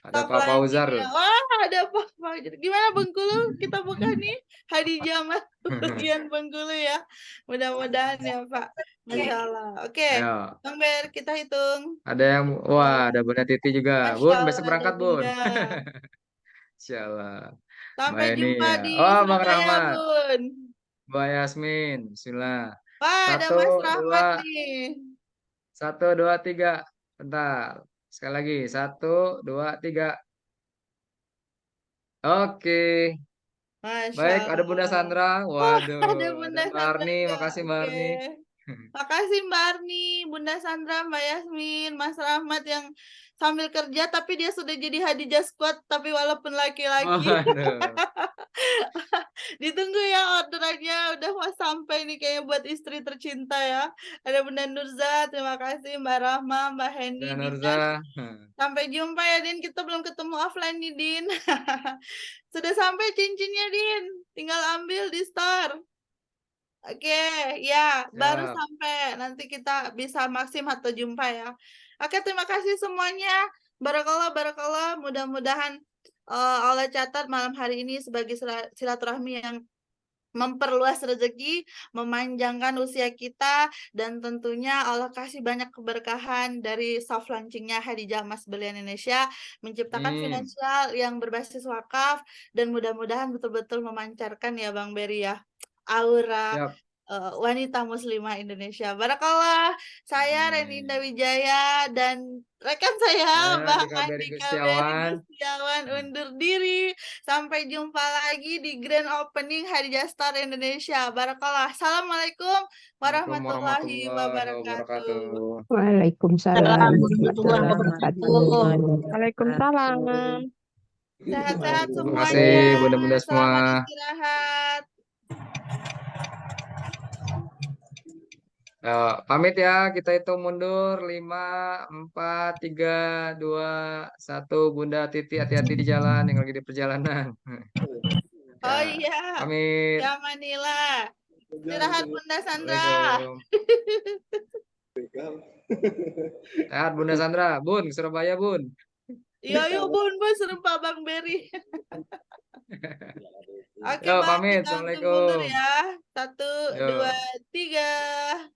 ada Soft Pak Fauzar. launching ya. Wah, ada apa? Gimana Bengkulu? Kita buka nih Khadijah Emas Berlian Bengkulu ya. Mudah-mudahan ya Pak. Masya Allah. Oke, Ayo, Bang Ber, kita hitung. ada yang, wah, ada Bunda Titi juga. Masya Bun, Allah, besok ada berangkat, Bun. Bunda. Insyaallah. Mbak Sampai Eni jumpa ya. di Oh, Bang Surabaya, Rahmat. Bun. Mbak Yasmin. Bismillah. Wah, ada Satu, Mas dua, Rahmat nih. satu, dua, tiga. Bentar. Sekali lagi. Satu, dua, tiga. Oke. Masya Baik, ada Bunda Allah. Sandra. Oh, Waduh, ada ada Bunda Mbak Sandra Arni. juga. Makasih Mbak Oke. Arni. Makasih Mbak Arni, Bunda Sandra, Mbak Yasmin, Mas Rahmat yang sambil kerja tapi dia sudah jadi Hadijah Squad tapi walaupun laki-laki. Waduh. Ditunggu ya orderannya, udah mau sampai nih kayaknya buat istri tercinta ya. Ada Bunda Nurza, terima kasih Mbak Rahma, Mbak Heni, Dan Dinan. Nurza. Sampai jumpa ya Din, kita belum ketemu offline nih Din. Sudah sampai cincinnya Din, tinggal ambil di store. Oke, ya baru Siap. sampai, nanti kita bisa maksim atau jumpa ya. Oke, terima kasih semuanya. Barakallah, barakallah. Mudah-mudahan Allah catat malam hari ini sebagai silaturahmi yang memperluas rezeki, memanjangkan usia kita, dan tentunya Allah kasih banyak keberkahan dari soft launchingnya Khadijah Emas Berlian Indonesia, menciptakan finansial yang berbasis wakaf, dan mudah-mudahan betul-betul memancarkan ya Bang Beri ya, aura Siap. wanita muslimah Indonesia. Barakallah, saya Reni Indah Wijaya dan rekan saya Bang Andika Beri Andika Beri Gustiawan. Gustiawan undur diri. Sampai jumpa lagi di grand opening Hadijah Star Indonesia. Barakallah. Assalamualaikum warahmatullahi wabarakatuh. Waalaikumsalam Assalamualaikum warahmatullahi wabarakatuh. Waalaikumsalam. Sehat-sehat Terima semuanya. kasih bunda-bunda semua. Selamat istirahat. Pamit ya, kita hitung mundur 5, 4, 3, 2, 1. Bunda Titi hati-hati di jalan yang lagi di perjalanan. Oh Ya, iya, pamit. ya Manila. Istirahat Bunda Sandra. Waalaikumsalam. Sehat Bunda Sandra. Bun, Surabaya Bun. Iya yuk Bun, serempak Bang Beri. Oke Yo, Bang, pamit. kita undur mundur Assalamualaikum. ya. 1, Yo. 2, 3.